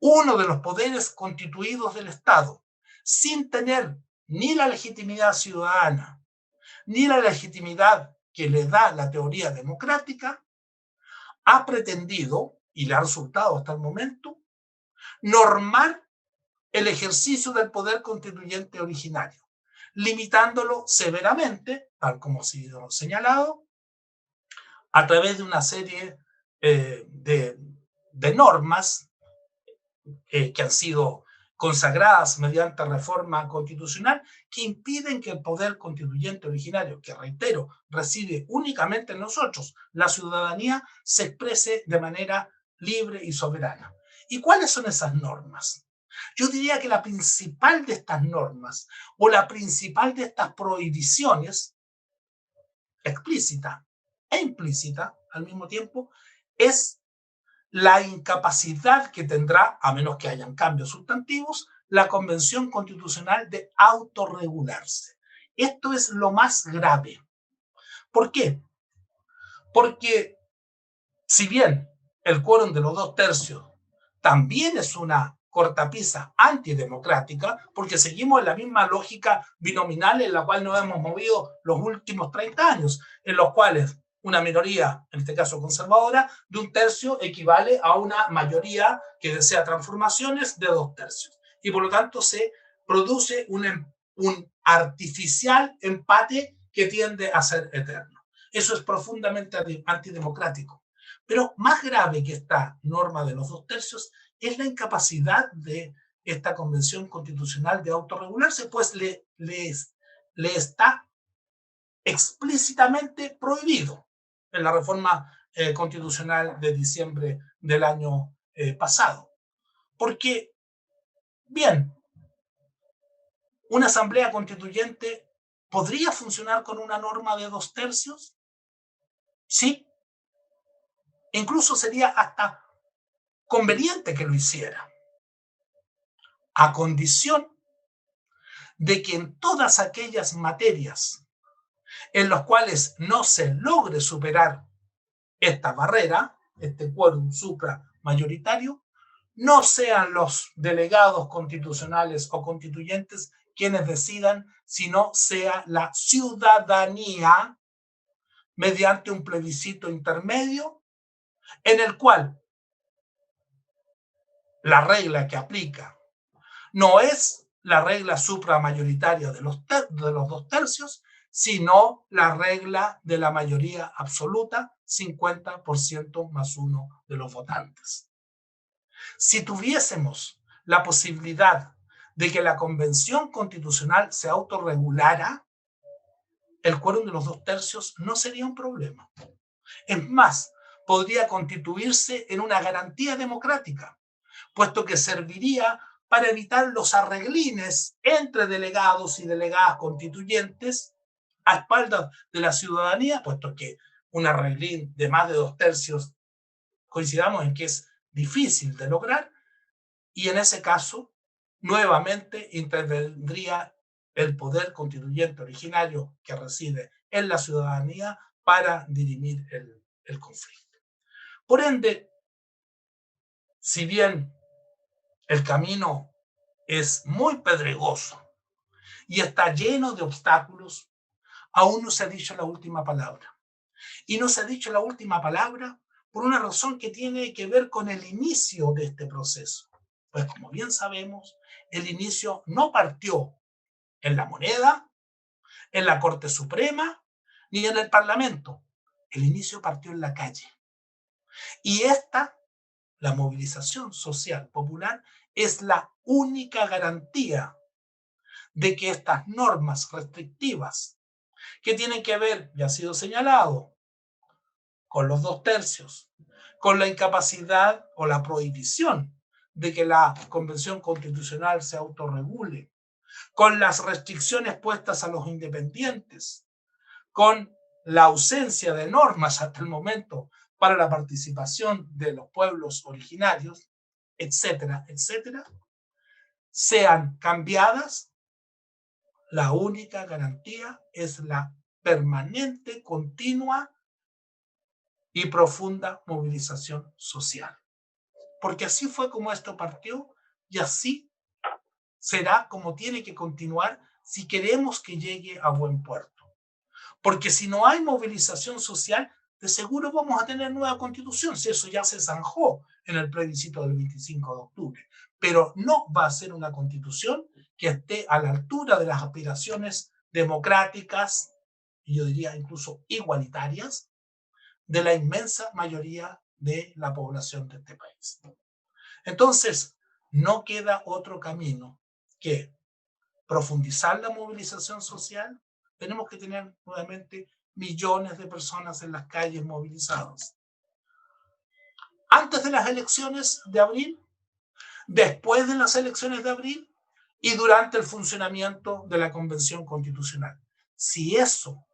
Uno de los poderes constituidos del Estado, sin tener ni la legitimidad ciudadana, ni la legitimidad que le da la teoría democrática, ha pretendido, y le ha resultado hasta el momento, normar el ejercicio del poder constituyente originario, limitándolo severamente, tal como ha sido señalado, a través de una serie de normas que han sido consagradas mediante reforma constitucional, que impiden que el poder constituyente originario, que reitero, reside únicamente en nosotros, la ciudadanía, se exprese de manera libre y soberana. ¿Y cuáles son esas normas? Yo diría que la principal de estas normas o la principal de estas prohibiciones, explícita e implícita al mismo tiempo, es la incapacidad que tendrá, a menos que hayan cambios sustantivos, la Convención Constitucional de autorregularse. Esto es lo más grave. ¿Por qué? Porque si bien el quórum de los 2/3 también es una cortapisa antidemocrática, porque seguimos en la misma lógica binominal en la cual nos hemos movido los últimos 30 años, en los cuales una minoría, en este caso conservadora, de 1/3 equivale a una mayoría que desea transformaciones de 2/3. Y por lo tanto se produce un artificial empate que tiende a ser eterno. Eso es profundamente antidemocrático. Pero más grave que esta norma de los 2/3 es la incapacidad de esta Convención Constitucional de autorregularse, pues le está explícitamente prohibido en la reforma constitucional de diciembre del año pasado. Porque, bien, una asamblea constituyente podría funcionar con una norma de 2/3, sí. Incluso sería hasta conveniente que lo hiciera, a condición de que en todas aquellas materias en las cuales no se logre superar esta barrera, este quórum supramayoritario, no sean los delegados constitucionales o constituyentes quienes decidan, sino sea la ciudadanía mediante un plebiscito intermedio en el cual la regla que aplica no es la regla supramayoritaria de los 2/3, sino la regla de la mayoría absoluta, 50% más 1 de los votantes. Si tuviésemos la posibilidad de que la Convención Constitucional se autorregulara, el quórum de los 2/3 no sería un problema. Es más, podría constituirse en una garantía democrática, puesto que serviría para evitar los arreglines entre delegados y delegadas constituyentes a espaldas de la ciudadanía, puesto que un arreglín de más de 2/3 coincidamos en que es difícil de lograr, y en ese caso nuevamente intervendría el poder constituyente originario que reside en la ciudadanía para dirimir el conflicto. Por ende, si bien el camino es muy pedregoso y está lleno de obstáculos, aún no se ha dicho la última palabra. Y no se ha dicho la última palabra por una razón que tiene que ver con el inicio de este proceso. Pues como bien sabemos, el inicio no partió en la moneda, en la Corte Suprema, ni en el Parlamento. El inicio partió en la calle. Y la movilización social popular, es la única garantía de que estas normas restrictivas, que tienen que ver, ya ha sido señalado, con los 2/3, con la incapacidad o la prohibición de que la Convención Constitucional se autorregule, con las restricciones puestas a los independientes, con la ausencia de normas hasta el momento para la participación de los pueblos originarios, etcétera, etcétera, sean cambiadas, la única garantía es la permanente, continua y profunda movilización social. Porque así fue como esto partió y así será como tiene que continuar si queremos que llegue a buen puerto. Porque si no hay movilización social, de seguro vamos a tener nueva constitución, si eso ya se zanjó en el plebiscito del 25 de octubre. Pero no va a ser una constitución que esté a la altura de las aspiraciones democráticas, y yo diría incluso igualitarias, de la inmensa mayoría de la población de este país. Entonces, no queda otro camino que profundizar la movilización social. Tenemos que tener nuevamente millones de personas en las calles movilizadas. Antes de las elecciones de abril, después de las elecciones de abril y durante el funcionamiento de la Convención Constitucional. Si eso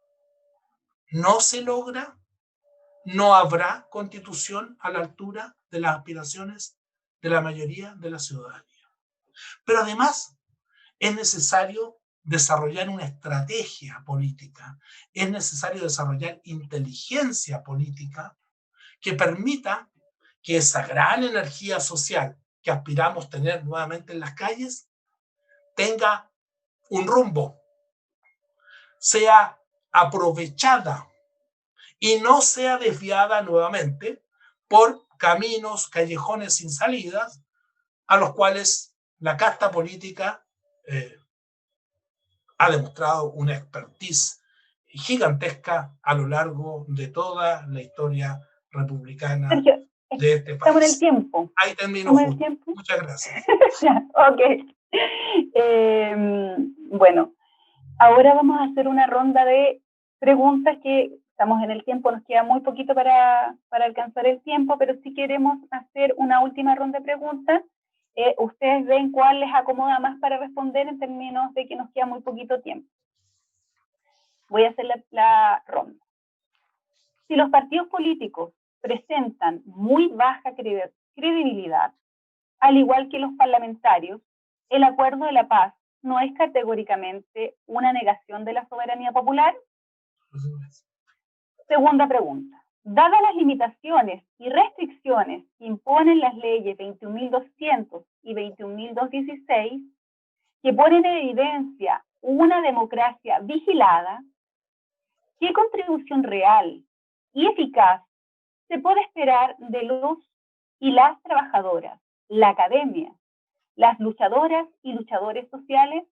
no se logra, no habrá constitución a la altura de las aspiraciones de la mayoría de la ciudadanía. Pero además es necesario desarrollar una estrategia política, es necesario desarrollar inteligencia política que permita que esa gran energía social que aspiramos tener nuevamente en las calles tenga un rumbo, sea aprovechada y no sea desviada nuevamente por caminos, callejones sin salidas, a los cuales la casta política ha demostrado una expertise gigantesca a lo largo de toda la historia republicana Sergio, de este estamos en el país. tiempo. Ahí termino, ¿Estamos en el Julio. tiempo? Muchas gracias. Ya, ok. Bueno, ahora vamos a hacer una ronda de preguntas que estamos en el tiempo, nos queda muy poquito para alcanzar el tiempo, pero si queremos hacer una última ronda de preguntas, ustedes ven cuál les acomoda más para responder en términos de que nos queda muy poquito tiempo. Voy a hacer la ronda. Si los partidos políticos presentan muy baja credibilidad, al igual que los parlamentarios, el acuerdo de la paz no es categóricamente una negación de la soberanía popular. Segunda pregunta. Dadas las limitaciones y restricciones que imponen las leyes 21.200 y 21.216, que ponen en evidencia una democracia vigilada, ¿qué contribución real y eficaz se puede esperar de los y las trabajadoras, la academia, las luchadoras y luchadores sociales?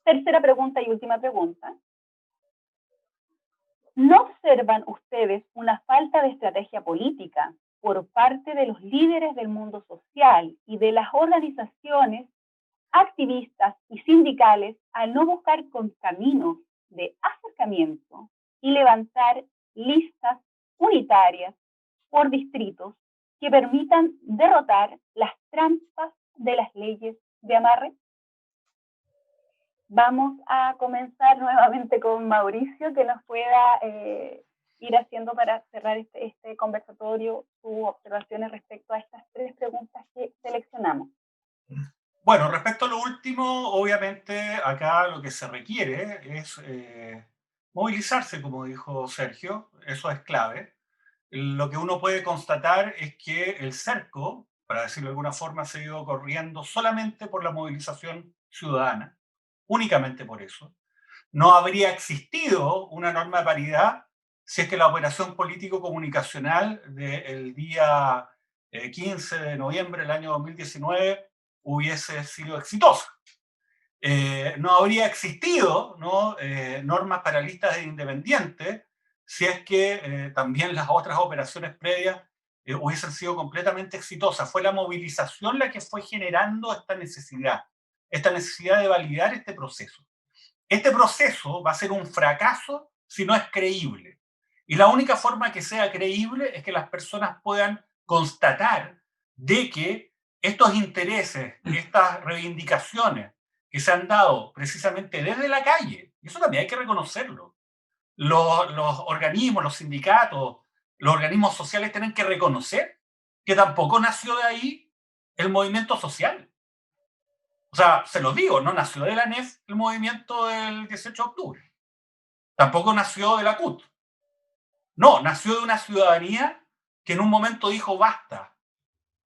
Tercera pregunta y última pregunta. ¿No observan ustedes una falta de estrategia política por parte de los líderes del mundo social y de las organizaciones activistas y sindicales al no buscar con caminos de acercamiento y levantar listas unitarias por distritos que permitan derrotar las trampas de las leyes de amarre? Vamos a comenzar nuevamente con Mauricio, que nos pueda ir haciendo para cerrar este conversatorio sus observaciones respecto a estas tres preguntas que seleccionamos. Bueno, respecto a lo último, obviamente acá lo que se requiere es movilizarse, como dijo Sergio, eso es clave. Lo que uno puede constatar es que el cerco, para decirlo de alguna forma, se ha ido corriendo solamente por la movilización ciudadana, únicamente por eso. No habría existido una norma de paridad si es que la operación político-comunicacional del día 15 de noviembre del año 2019 hubiese sido exitosa. No habría existido, ¿no? Normas para listas de independientes si es que también las otras operaciones previas hubiesen sido completamente exitosas. Fue la movilización la que fue generando esta necesidad de validar este proceso. Este proceso va a ser un fracaso si no es creíble. Y la única forma que sea creíble es que las personas puedan constatar de que estos intereses, estas reivindicaciones que se han dado precisamente desde la calle, y eso también hay que reconocerlo, los organismos, los sindicatos, los organismos sociales tienen que reconocer que tampoco nació de ahí el movimiento social. O sea, se los digo, no nació de la ANEF el movimiento del 18 de octubre. Tampoco nació de la CUT. No, nació de una ciudadanía que en un momento dijo basta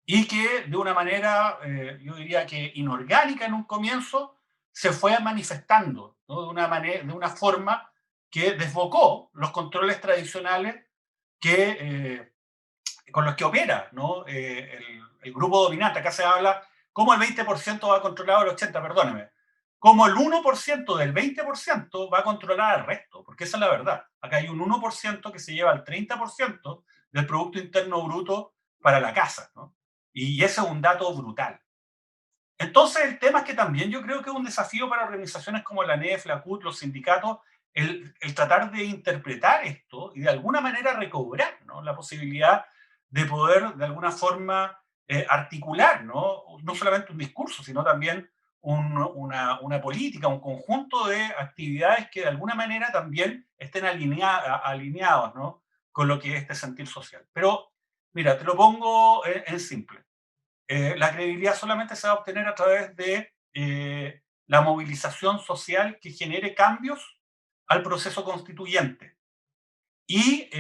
y que de una manera, yo diría que inorgánica en un comienzo, se fue manifestando, ¿no? de una forma que desbocó los controles tradicionales con los que opera, ¿no? El grupo dominante. Acá se habla cómo el 20% va a controlar el 80%, perdóneme. Como el 1% del 20% va a controlar al resto, porque esa es la verdad. Acá hay un 1% que se lleva el 30% del Producto Interno Bruto para la casa, ¿no? Y ese es un dato brutal. Entonces, el tema es que también yo creo que es un desafío para organizaciones como la ANEF, la CUT, los sindicatos, el tratar de interpretar esto y de alguna manera recobrar, ¿no? La posibilidad de poder de alguna forma articular, ¿no? No solamente un discurso, sino también una política, un conjunto de actividades que de alguna manera también estén alineados, ¿no? Con lo que es este sentir social. Pero, mira, te lo pongo en simple. la credibilidad solamente se va a obtener a través de la movilización social que genere cambios al proceso constituyente. Y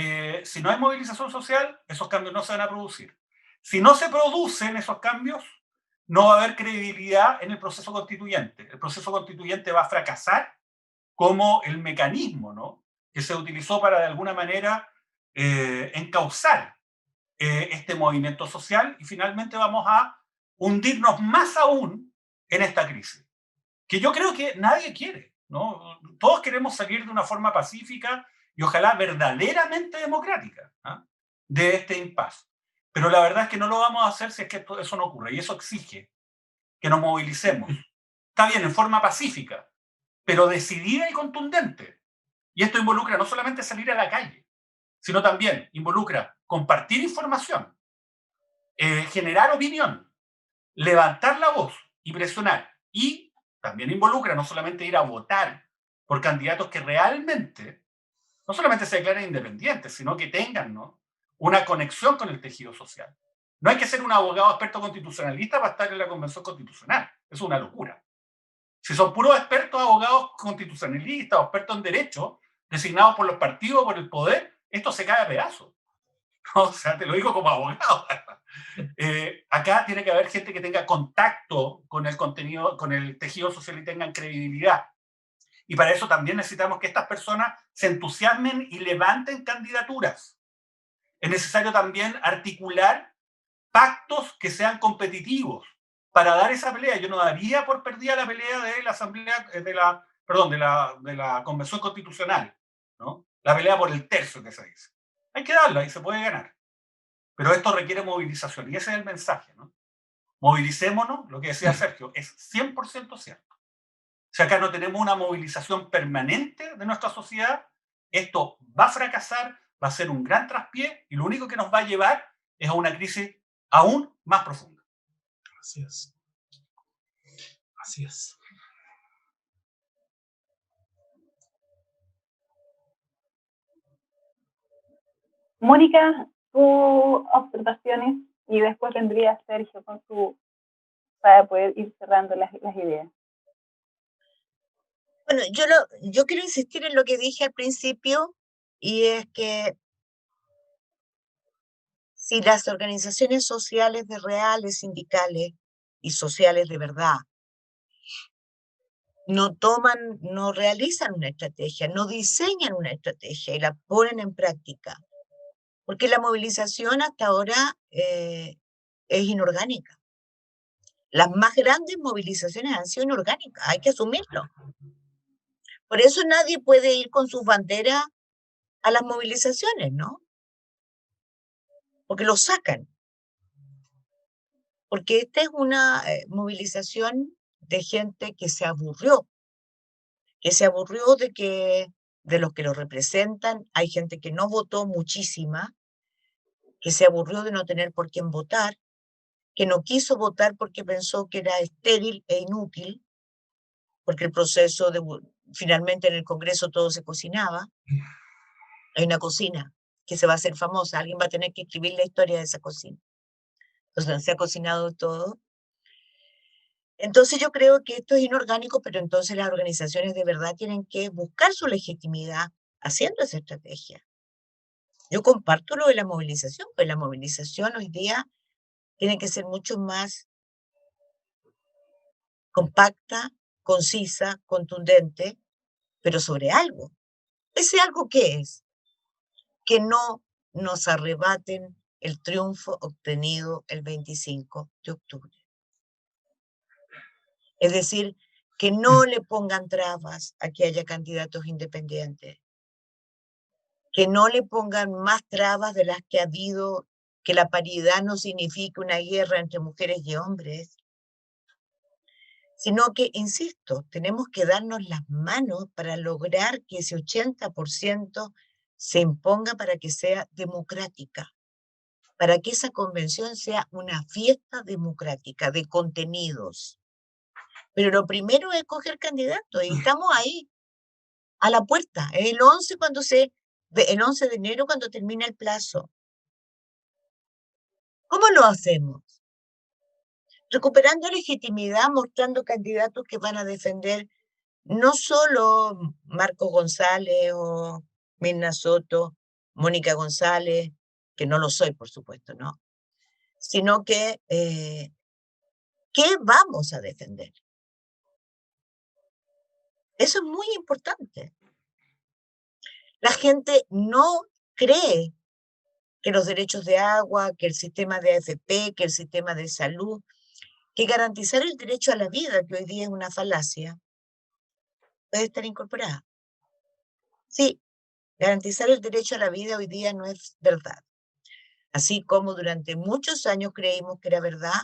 si no hay movilización social, esos cambios no se van a producir. Si no se producen esos cambios, no va a haber credibilidad en el proceso constituyente. El proceso constituyente va a fracasar como el mecanismo, ¿no?, que se utilizó para de alguna manera encauzar este movimiento social, y finalmente vamos a hundirnos más aún en esta crisis, que yo creo que nadie quiere, ¿no? Todos queremos salir de una forma pacífica y ojalá verdaderamente democrática, ¿ah?, de este impasse. Pero la verdad es que no lo vamos a hacer si es que eso no ocurre, y eso exige que nos movilicemos. Está bien, en forma pacífica, pero decidida y contundente. Y esto involucra no solamente salir a la calle, sino también involucra compartir información, generar opinión, levantar la voz y presionar. Y también involucra no solamente ir a votar por candidatos que realmente no solamente se declaren independientes, sino que tengan, ¿no?, una conexión con el tejido social. No hay que ser un abogado experto constitucionalista para estar en la Convención Constitucional. Eso es una locura. Si son puros expertos abogados constitucionalistas o expertos en derecho, designados por los partidos, por el poder, esto se cae a pedazos. O sea, te lo digo como abogado. Acá tiene que haber gente que tenga contacto con el contenido, con el tejido social y tengan credibilidad. Y para eso también necesitamos que estas personas se entusiasmen y levanten candidaturas. Es necesario también articular pactos que sean competitivos para dar esa pelea. Yo no daría por perdida la pelea de la Asamblea, de la Convención Constitucional, ¿no? La pelea por el tercio que se dice. Hay que darla y se puede ganar. Pero esto requiere movilización y ese es el mensaje, ¿no? Movilicémonos, lo que decía Sergio, es 100% cierto. Si acá no tenemos una movilización permanente de nuestra sociedad, esto va a fracasar, va a ser un gran traspié y lo único que nos va a llevar es a una crisis aún más profunda. Así es. Así es. Mónica, tus observaciones y después vendría Sergio con su, para poder ir cerrando las ideas. Bueno, yo quiero insistir en lo que dije al principio, y es que si las organizaciones sociales de reales, sindicales y sociales de verdad no realizan una estrategia, no diseñan una estrategia y la ponen en práctica, porque la movilización hasta ahora es inorgánica. Las más grandes movilizaciones han sido inorgánicas, hay que asumirlo. Por eso nadie puede ir con sus banderas a las movilizaciones, ¿no? Porque lo sacan. Porque esta es una movilización de gente que se aburrió de los que lo representan. Hay gente que no votó, muchísima, que se aburrió de no tener por quién votar, que no quiso votar porque pensó que era estéril e inútil, porque el proceso finalmente en el Congreso todo se cocinaba. Hay una cocina que se va a hacer famosa, alguien va a tener que escribir la historia de esa cocina. Entonces se ha cocinado todo. Entonces yo creo que esto es inorgánico, pero entonces las organizaciones de verdad tienen que buscar su legitimidad haciendo esa estrategia. Yo comparto lo de la movilización, pues la movilización hoy día tiene que ser mucho más compacta, concisa, contundente, pero sobre algo. ¿Ese algo qué es? Que no nos arrebaten el triunfo obtenido el 25 de octubre. Es decir, que no le pongan trabas a que haya candidatos independientes, que no le pongan más trabas de las que ha habido, que la paridad no signifique una guerra entre mujeres y hombres, sino que, insisto, tenemos que darnos las manos para lograr que ese 80% se imponga para que sea democrática, para que esa convención sea una fiesta democrática de contenidos. Pero lo primero es coger candidatos y estamos ahí, a la puerta, el 11 el 11 de enero cuando termina el plazo. ¿Cómo lo hacemos? recuperando legitimidad, mostrando candidatos que van a defender no solo Marco González o Mirna Soto, Mónica González, que no lo soy, por supuesto, ¿no? Sino que, ¿qué vamos a defender? Eso es muy importante. La gente no cree que los derechos de agua, que el sistema de AFP, que el sistema de salud, que garantizar el derecho a la vida, que hoy día es una falacia, puede estar incorporada. Sí, garantizar el derecho a la vida hoy día no es verdad. Así como durante muchos años creímos que era verdad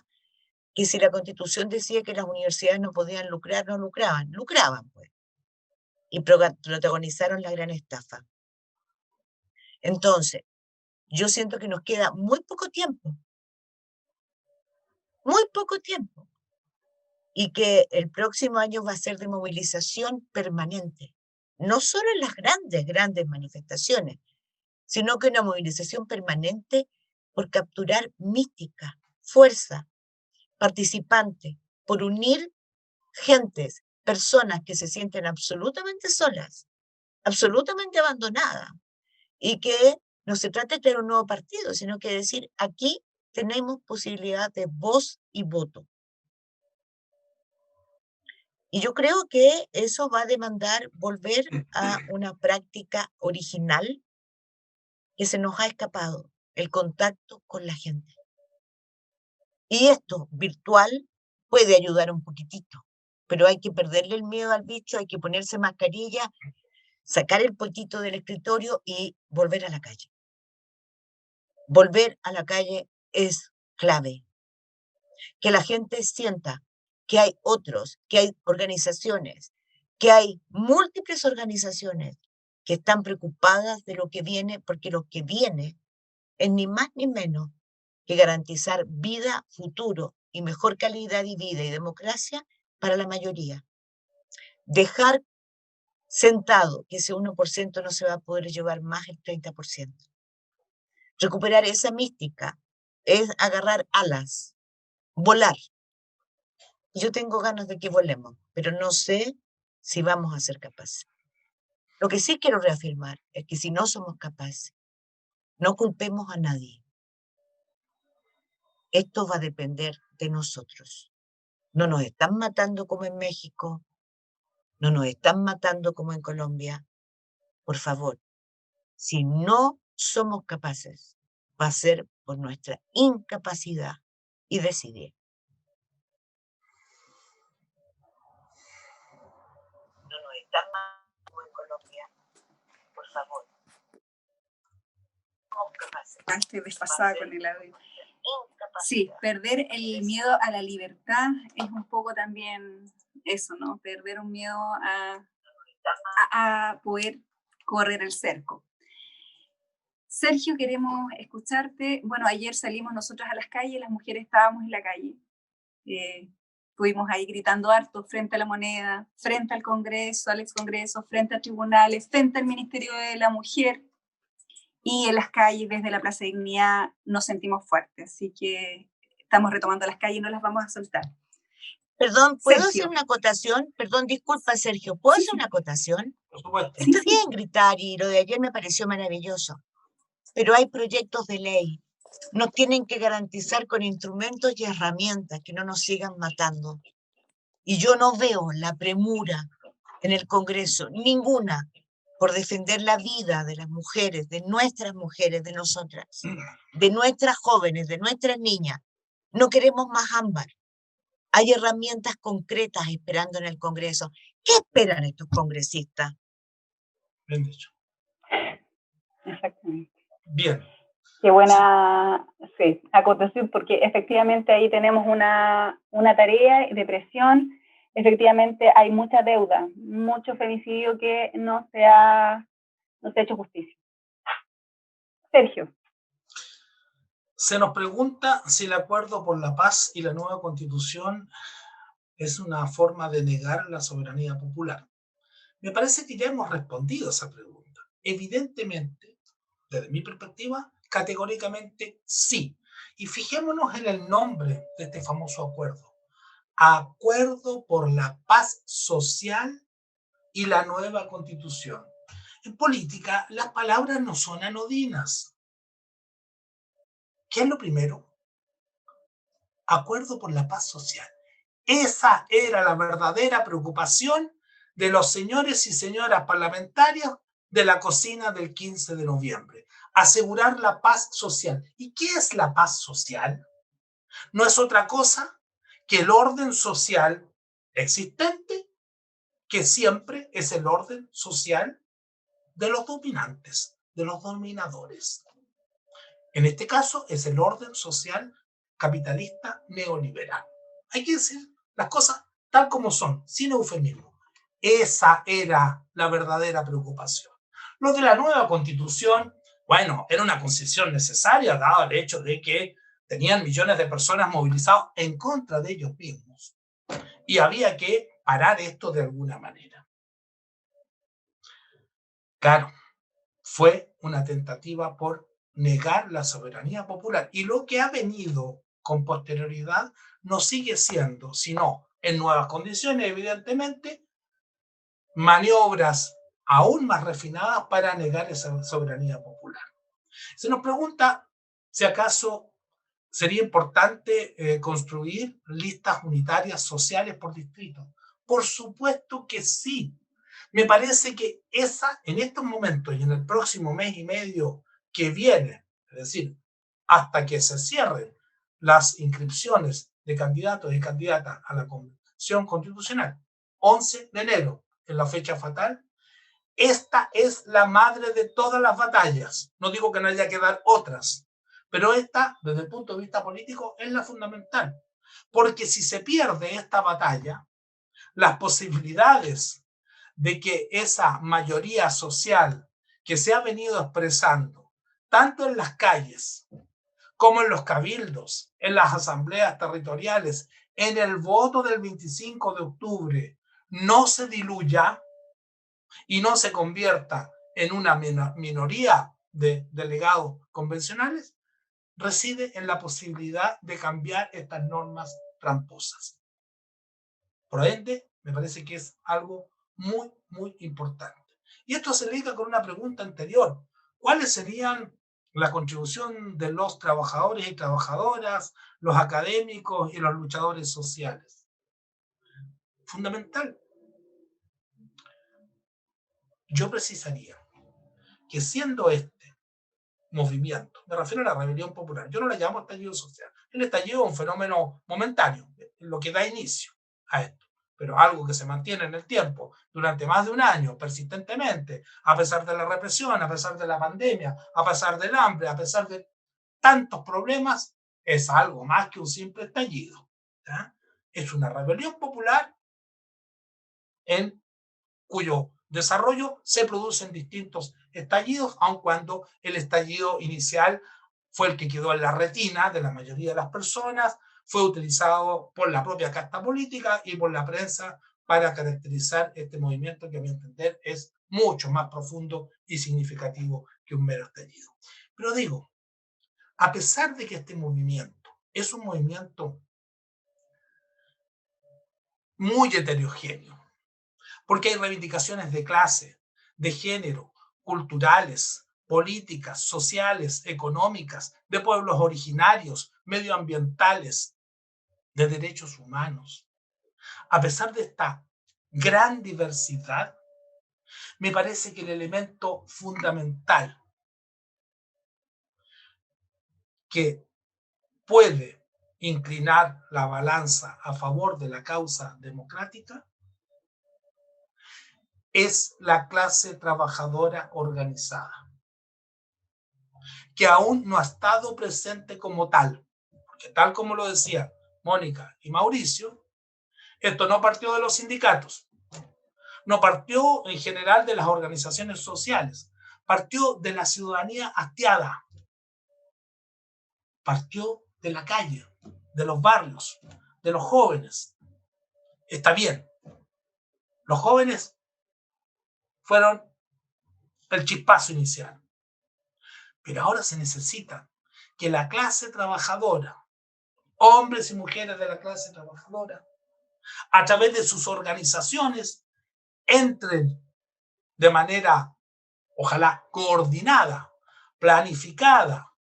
que si la Constitución decía que las universidades no podían lucrar, no lucraban pues, y protagonizaron la gran estafa. Entonces, yo siento que nos queda muy poco tiempo, y que el próximo año va a ser de movilización permanente, no solo en las grandes manifestaciones, sino que una movilización permanente por capturar mística, fuerza, participante, por unir gentes, personas que se sienten absolutamente solas, absolutamente abandonadas, y que no se trata de crear un nuevo partido, sino que decir, aquí tenemos posibilidad de voz y voto. Y yo creo que eso va a demandar volver a una práctica original que se nos ha escapado, el contacto con la gente. Y esto virtual puede ayudar un poquitito, pero hay que perderle el miedo al bicho, hay que ponerse mascarilla, sacar el potito del escritorio y volver a la calle. Volver a la calle es clave. Que la gente sienta que hay otros, que hay organizaciones, que hay múltiples organizaciones que están preocupadas de lo que viene, porque lo que viene es ni más ni menos que garantizar vida, futuro y mejor calidad de vida y democracia para la mayoría. Dejar sentado que ese 1% no se va a poder llevar más el 30%. Recuperar esa mística es agarrar alas, volar. Yo tengo ganas de que volemos, pero no sé si vamos a ser capaces. Lo que sí quiero reafirmar es que si no somos capaces, no culpemos a nadie. Esto va a depender de nosotros. No nos están matando como en México, no nos están matando como en Colombia. Por favor, si no somos capaces, va a ser por nuestra incapacidad y decidir. No nos están matando como en Colombia. Por favor. Estoy desfasada con el audio. Sí, perder el miedo a la libertad es un poco también eso, ¿no? Perder un miedo a poder correr el cerco. Sergio, queremos escucharte. Bueno, ayer salimos nosotros a las calles, las mujeres estábamos en la calle. Estuvimos ahí gritando harto frente a la Moneda, frente al Congreso, al excongreso, frente a tribunales, frente al Ministerio de la Mujer. Y en las calles, desde la Plaza de Dignidad, nos sentimos fuertes. Así que estamos retomando las calles y no las vamos a soltar. Perdón, ¿puedo Sergio. hacer una acotación? Perdón, disculpa, Sergio, ¿puedo hacer una acotación? Por supuesto. Está bien gritar y lo de ayer me pareció maravilloso, pero hay proyectos de ley. Nos tienen que garantizar con instrumentos y herramientas que no nos sigan matando. Y yo no veo la premura en el Congreso, ninguna, por defender la vida de las mujeres, de nosotras, de nuestras jóvenes, de nuestras niñas. No queremos más ámbar. Hay herramientas concretas esperando en el Congreso. ¿Qué esperan estos congresistas? Bien dicho. Exactamente. Bien. Qué buena acotación, porque efectivamente ahí tenemos una tarea de presión. Efectivamente hay mucha deuda, mucho femicidio que no se ha hecho justicia. Sergio. Se nos pregunta si el acuerdo por la paz y la nueva constitución es una forma de negar la soberanía popular. Me parece que ya hemos respondido a esa pregunta. Evidentemente, desde mi perspectiva, categóricamente sí. Y fijémonos en el nombre de este famoso acuerdo. Acuerdo por la Paz Social y la Nueva Constitución. En política, las palabras no son anodinas. ¿Qué es lo primero? Acuerdo por la paz social. Esa era la verdadera preocupación de los señores y señoras parlamentarios de la cocina del 15 de noviembre. Asegurar la paz social. ¿Y qué es la paz social? No es otra cosa que el orden social existente, que siempre es el orden social de los dominantes, de los dominadores. En este caso es el orden social capitalista neoliberal. Hay que decir las cosas tal como son, sin eufemismo. Esa era la verdadera preocupación. Lo de la nueva constitución, bueno, era una concesión necesaria, dado el hecho de que tenían millones de personas movilizados en contra de ellos mismos. Y había que parar esto de alguna manera. Claro, fue una tentativa por negar la soberanía popular. Y lo que ha venido con posterioridad no sigue siendo, sino en nuevas condiciones, evidentemente, maniobras aún más refinadas para negar esa soberanía popular. Se nos pregunta si acaso sería importante construir listas unitarias sociales por distrito. Por supuesto que sí. Me parece que esa, en estos momentos y en el próximo mes y medio que viene, es decir, hasta que se cierren las inscripciones de candidatos y candidatas a la Convención Constitucional, 11 de enero, en la fecha fatal, esta es la madre de todas las batallas. No digo que no haya que dar otras, pero esta, desde el punto de vista político, es la fundamental. Porque si se pierde esta batalla, las posibilidades de que esa mayoría social que se ha venido expresando, tanto en las calles como en los cabildos, en las asambleas territoriales, en el voto del 25 de octubre, no se diluya y no se convierta en una minoría de delegados convencionales, reside en la posibilidad de cambiar estas normas tramposas. Por ende, me parece que es algo muy, muy importante. Y esto se liga con una pregunta anterior. ¿Cuáles serían la contribución de los trabajadores y trabajadoras, los académicos y los luchadores sociales? Fundamental. Yo precisaría que siendo este movimiento, me refiero a la rebelión popular, yo no la llamo estallido social. El estallido es un fenómeno momentáneo, lo que da inicio a esto, pero algo que se mantiene en el tiempo durante más de un año, persistentemente, a pesar de la represión, a pesar de la pandemia, a pesar del hambre, a pesar de tantos problemas, es algo más que un simple estallido. ¿Ya? Es una rebelión popular en cuyo desarrollo se producen distintos estallidos, aun cuando el estallido inicial fue el que quedó en la retina de la mayoría de las personas, fue utilizado por la propia casta política y por la prensa para caracterizar este movimiento que a mi entender es mucho más profundo y significativo que un mero estallido. Pero digo, a pesar de que este movimiento es un movimiento muy heterogéneo, porque hay reivindicaciones de clase, de género, culturales, políticas, sociales, económicas, de pueblos originarios, medioambientales, de derechos humanos. A pesar de esta gran diversidad, me parece que el elemento fundamental que puede inclinar la balanza a favor de la causa democrática es la clase trabajadora organizada, que aún no ha estado presente como tal, porque tal como lo decían Mónica y Mauricio, esto no partió de los sindicatos, no partió en general de las organizaciones sociales, partió de la ciudadanía hastiada, partió de la calle, de los barrios, de los jóvenes. Está bien, los jóvenes fueron el chispazo inicial, pero ahora se necesita que la clase trabajadora, hombres y mujeres de la clase trabajadora, a través de sus organizaciones, entren de manera, ojalá, coordinada, planificada,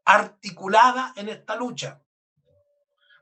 articulada en esta lucha.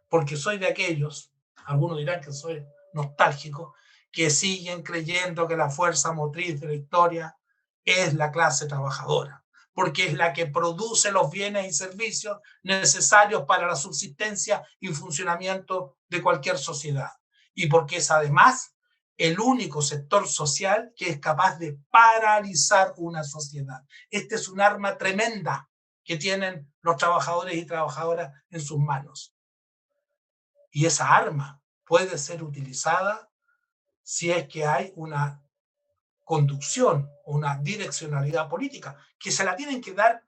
Porque soy de aquellos, algunos dirán que soy nostálgico, que siguen creyendo que la fuerza motriz de la historia es la clase trabajadora, porque es la que produce los bienes y servicios necesarios para la subsistencia y funcionamiento de cualquier sociedad. Y porque es además el único sector social que es capaz de paralizar una sociedad. Este es un arma tremenda que tienen los trabajadores y trabajadoras en sus manos. Y esa arma puede ser utilizada si es que hay una conducción, una direccionalidad política, que se la tienen que dar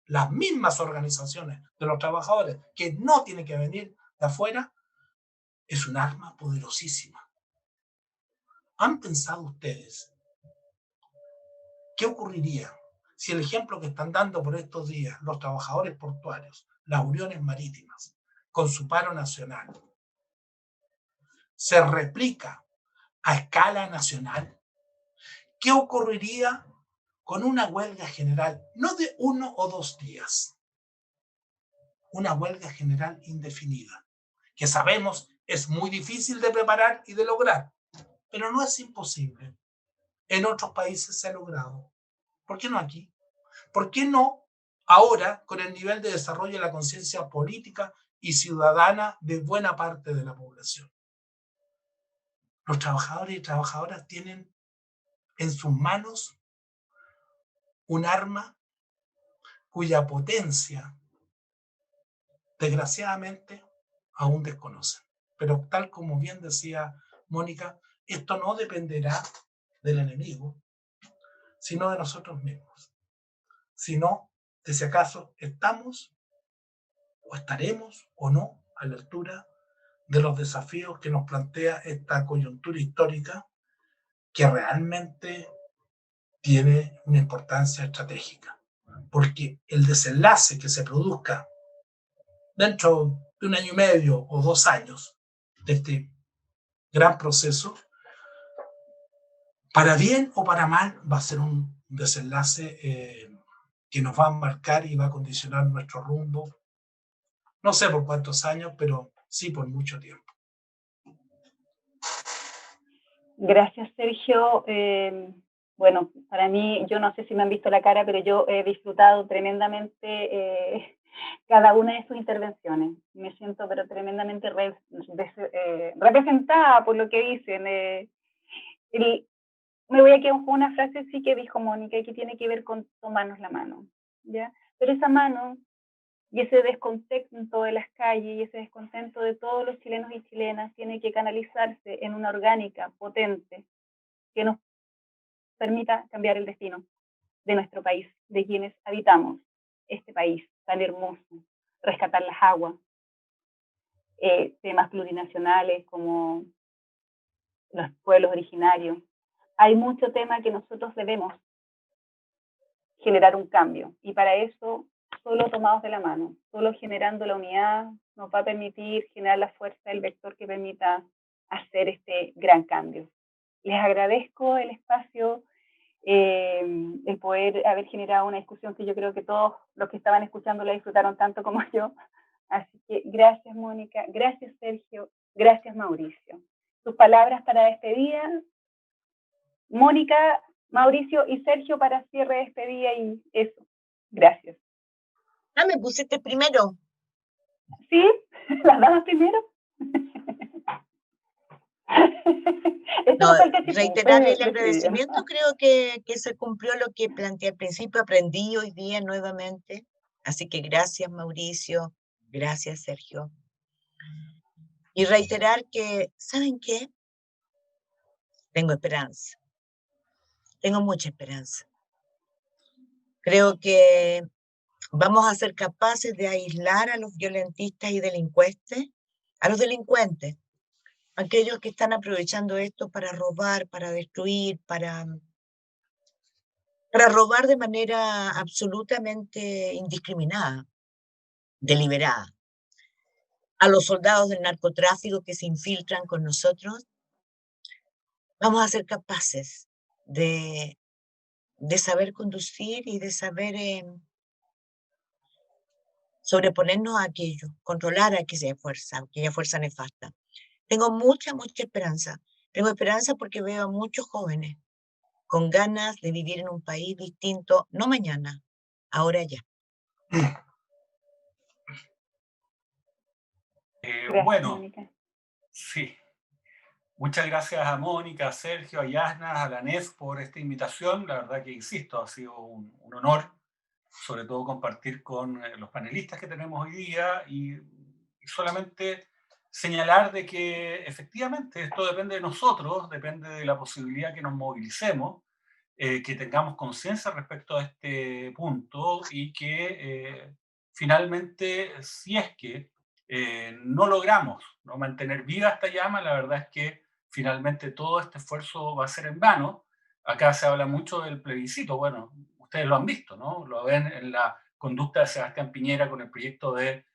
las mismas organizaciones de los trabajadores, que no tiene que venir de afuera. Es un arma poderosísima. ¿Han pensado ustedes qué ocurriría si el ejemplo que están dando por estos días los trabajadores portuarios, las uniones marítimas, con su paro nacional, se replica a escala nacional? ¿Qué ocurriría con una huelga general, no de 1 o 2 días, una huelga general indefinida, que sabemos es muy difícil de preparar y de lograr, pero no es imposible? En otros países se ha logrado. ¿Por qué no aquí? ¿Por qué no ahora con el nivel de desarrollo de la conciencia política y ciudadana de buena parte de la población? Los trabajadores y trabajadoras tienen en sus manos un arma cuya potencia, desgraciadamente, aún desconocen. Pero tal como bien decía Mónica, esto no dependerá del enemigo, sino de nosotros mismos. Sino de si acaso estamos o estaremos o no a la altura de los desafíos que nos plantea esta coyuntura histórica, que realmente tiene una importancia estratégica. Porque el desenlace que se produzca dentro de 1 año y medio o 2 años de este gran proceso, para bien o para mal, va a ser un desenlace que nos va a marcar y va a condicionar nuestro rumbo, no sé por cuántos años, pero sí por mucho tiempo. Gracias, Sergio. Bueno, para mí, yo no sé si me han visto la cara, pero yo he disfrutado tremendamente cada una de sus intervenciones. Me siento pero tremendamente representada por lo que dicen. Me voy a quedar con una frase sí que dijo Mónica y que tiene que ver con tomarnos la mano, ¿ya? Pero esa mano y ese descontento de las calles y ese descontento de todos los chilenos y chilenas tiene que canalizarse en una orgánica potente que nos permita cambiar el destino de nuestro país, de quienes habitamos este país tan hermoso, rescatar las aguas, temas plurinacionales como los pueblos originarios. Hay mucho tema que nosotros debemos generar un cambio y para eso solo tomados de la mano, solo generando la unidad nos va a permitir generar la fuerza, el vector que permita hacer este gran cambio. Les agradezco el espacio, el poder haber generado una discusión que yo creo que todos los que estaban escuchando la disfrutaron tanto como yo. Así que gracias, Mónica, gracias, Sergio, gracias, Mauricio. Sus palabras para despedida, Mónica, Mauricio y Sergio para cierre de despedida y eso. Gracias. Ah, me pusiste primero. ¿Sí? ¿Las damas primero? No, reiterar el agradecimiento, creo que se cumplió lo que planteé al principio, aprendí hoy día nuevamente. Así que gracias, Mauricio, gracias, Sergio. Y reiterar que, ¿saben qué? Tengo esperanza, tengo mucha esperanza. Creo que vamos a ser capaces de aislar a los violentistas y delincuentes, a los delincuentes, aquellos que están aprovechando esto para robar, para destruir, para robar de manera absolutamente indiscriminada. deliberada. A los soldados del narcotráfico que se infiltran con nosotros, vamos a ser capaces de saber conducir y de saber sobreponernos a aquello, controlar a aquella fuerza nefasta. Tengo mucha esperanza. Tengo esperanza porque veo a muchos jóvenes con ganas de vivir en un país distinto, no mañana, ahora ya. Gracias, Bueno, Mónica. sí. Muchas gracias a Mónica, a Sergio, a Yasna, a la NEF por esta invitación. La verdad que, insisto, ha sido un honor, sobre todo compartir con los panelistas que tenemos hoy día y solamente señalar de que efectivamente esto depende de nosotros, depende de la posibilidad que nos movilicemos, que tengamos conciencia respecto a este punto y que finalmente, si es que no logramos no mantener viva esta llama, la verdad es que finalmente todo este esfuerzo va a ser en vano. Acá se habla mucho del plebiscito. Bueno, ustedes lo han visto, ¿no? Lo ven en la conducta de Sebastián Piñera con el proyecto del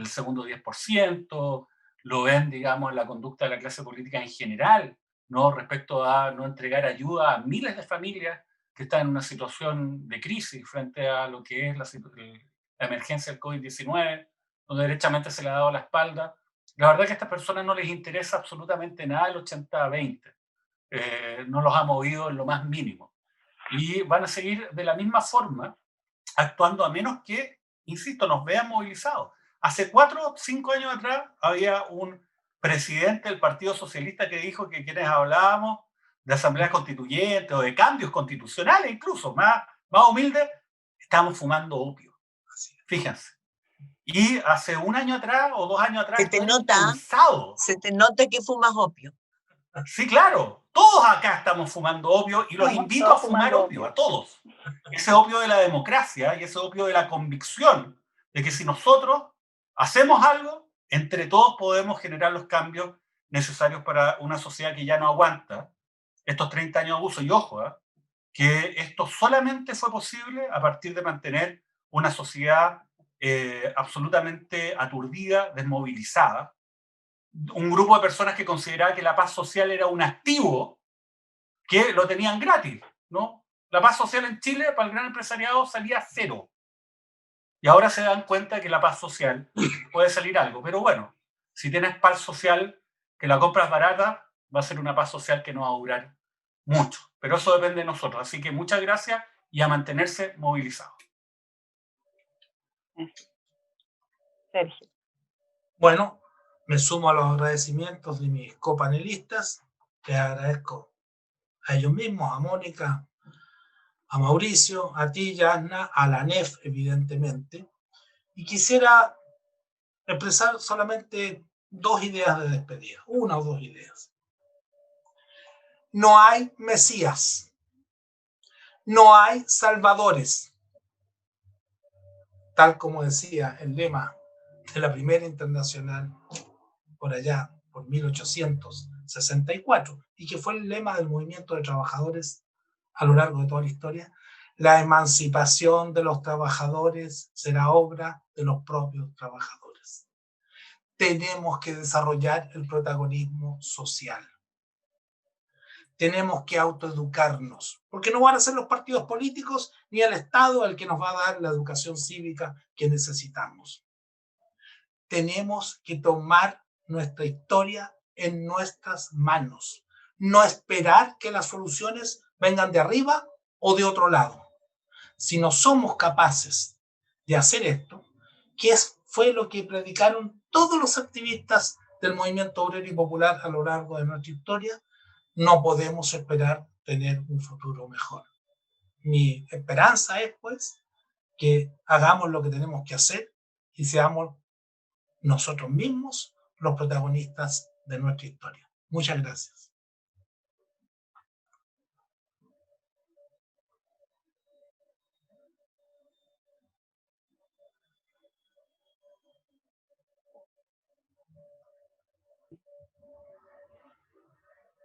segundo 10%, lo ven, digamos, en la conducta de la clase política en general, ¿no? Respecto a no entregar ayuda a miles de familias que están en una situación de crisis frente a lo que es la emergencia del COVID-19, donde derechamente se le ha dado la espalda. La verdad es que a estas personas no les interesa absolutamente nada el 80-20. No los ha movido en lo más mínimo. Y van a seguir de la misma forma, actuando a menos que, insisto, nos vean movilizados. Hace 4 o 5 años atrás había un presidente del Partido Socialista que dijo que quienes hablábamos de asambleas constituyentes o de cambios constitucionales, incluso más humildes, estábamos fumando opio. Fíjense. Y hace 1 año atrás o 2 años atrás, Se te nota que fumas opio. Sí, claro. Todos acá estamos fumando opio y los Estamos invito todos a fumar fumando opio, opio. a todos. Ese opio de la democracia y ese opio de la convicción de que si nosotros hacemos algo, entre todos podemos generar los cambios necesarios para una sociedad que ya no aguanta estos 30 años de abuso. Y ojo, que esto solamente fue posible a partir de mantener una sociedad absolutamente aturdida, desmovilizada, un grupo de personas que consideraba que la paz social era un activo que lo tenían gratis, ¿no? La paz social en Chile para el gran empresariado salía 0. Y ahora se dan cuenta que la paz social puede salir algo. Pero bueno, si tienes paz social que la compras barata, va a ser una paz social que no va a durar mucho. Pero eso depende de nosotros. Así que muchas gracias y a mantenerse movilizados. Sergio. Bueno, me sumo a los agradecimientos de mis copanelistas. Les agradezco a ellos mismos, a Mónica, a Mauricio, a ti, Yasna, a la NEF, evidentemente. Y quisiera expresar solamente 2 ideas de despedida, 1 o 2 ideas. No hay Mesías, no hay salvadores, tal como decía el lema de la Primera Internacional por allá, por 1864, y que fue el lema del movimiento de trabajadores a lo largo de toda la historia. La emancipación de los trabajadores será obra de los propios trabajadores. Tenemos que desarrollar el protagonismo social. Tenemos que autoeducarnos, porque no van a ser los partidos políticos ni el Estado el que nos va a dar la educación cívica que necesitamos. Tenemos que tomar nuestra historia en nuestras manos, no esperar que las soluciones vengan de arriba o de otro lado. Si no somos capaces de hacer esto, ¿qué fue lo que predicaron todos los activistas del movimiento obrero y popular a lo largo de nuestra historia? No podemos esperar tener un futuro mejor. Mi esperanza es, pues, que hagamos lo que tenemos que hacer y seamos nosotros mismos los protagonistas de nuestra historia. Muchas gracias.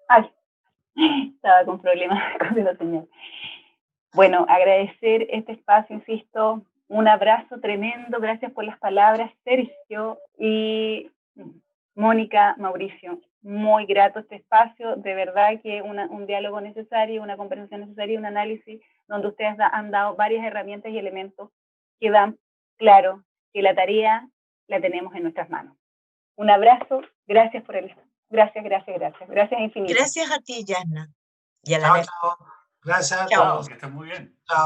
Ay, estaba con problemas con la señal. Bueno, agradecer este espacio, insisto, Un abrazo tremendo, gracias por las palabras, Sergio y Mónica, Mauricio. Muy grato este espacio, de verdad que un diálogo necesario, una conversación necesaria, un análisis donde ustedes han dado varias herramientas y elementos que dan claro que la tarea la tenemos en nuestras manos. Un abrazo, gracias por el... Gracias infinitas. Gracias a ti, Yasna. Y a la Chao, chao. Gracias a Chao, todos. que estén muy bien. Chao.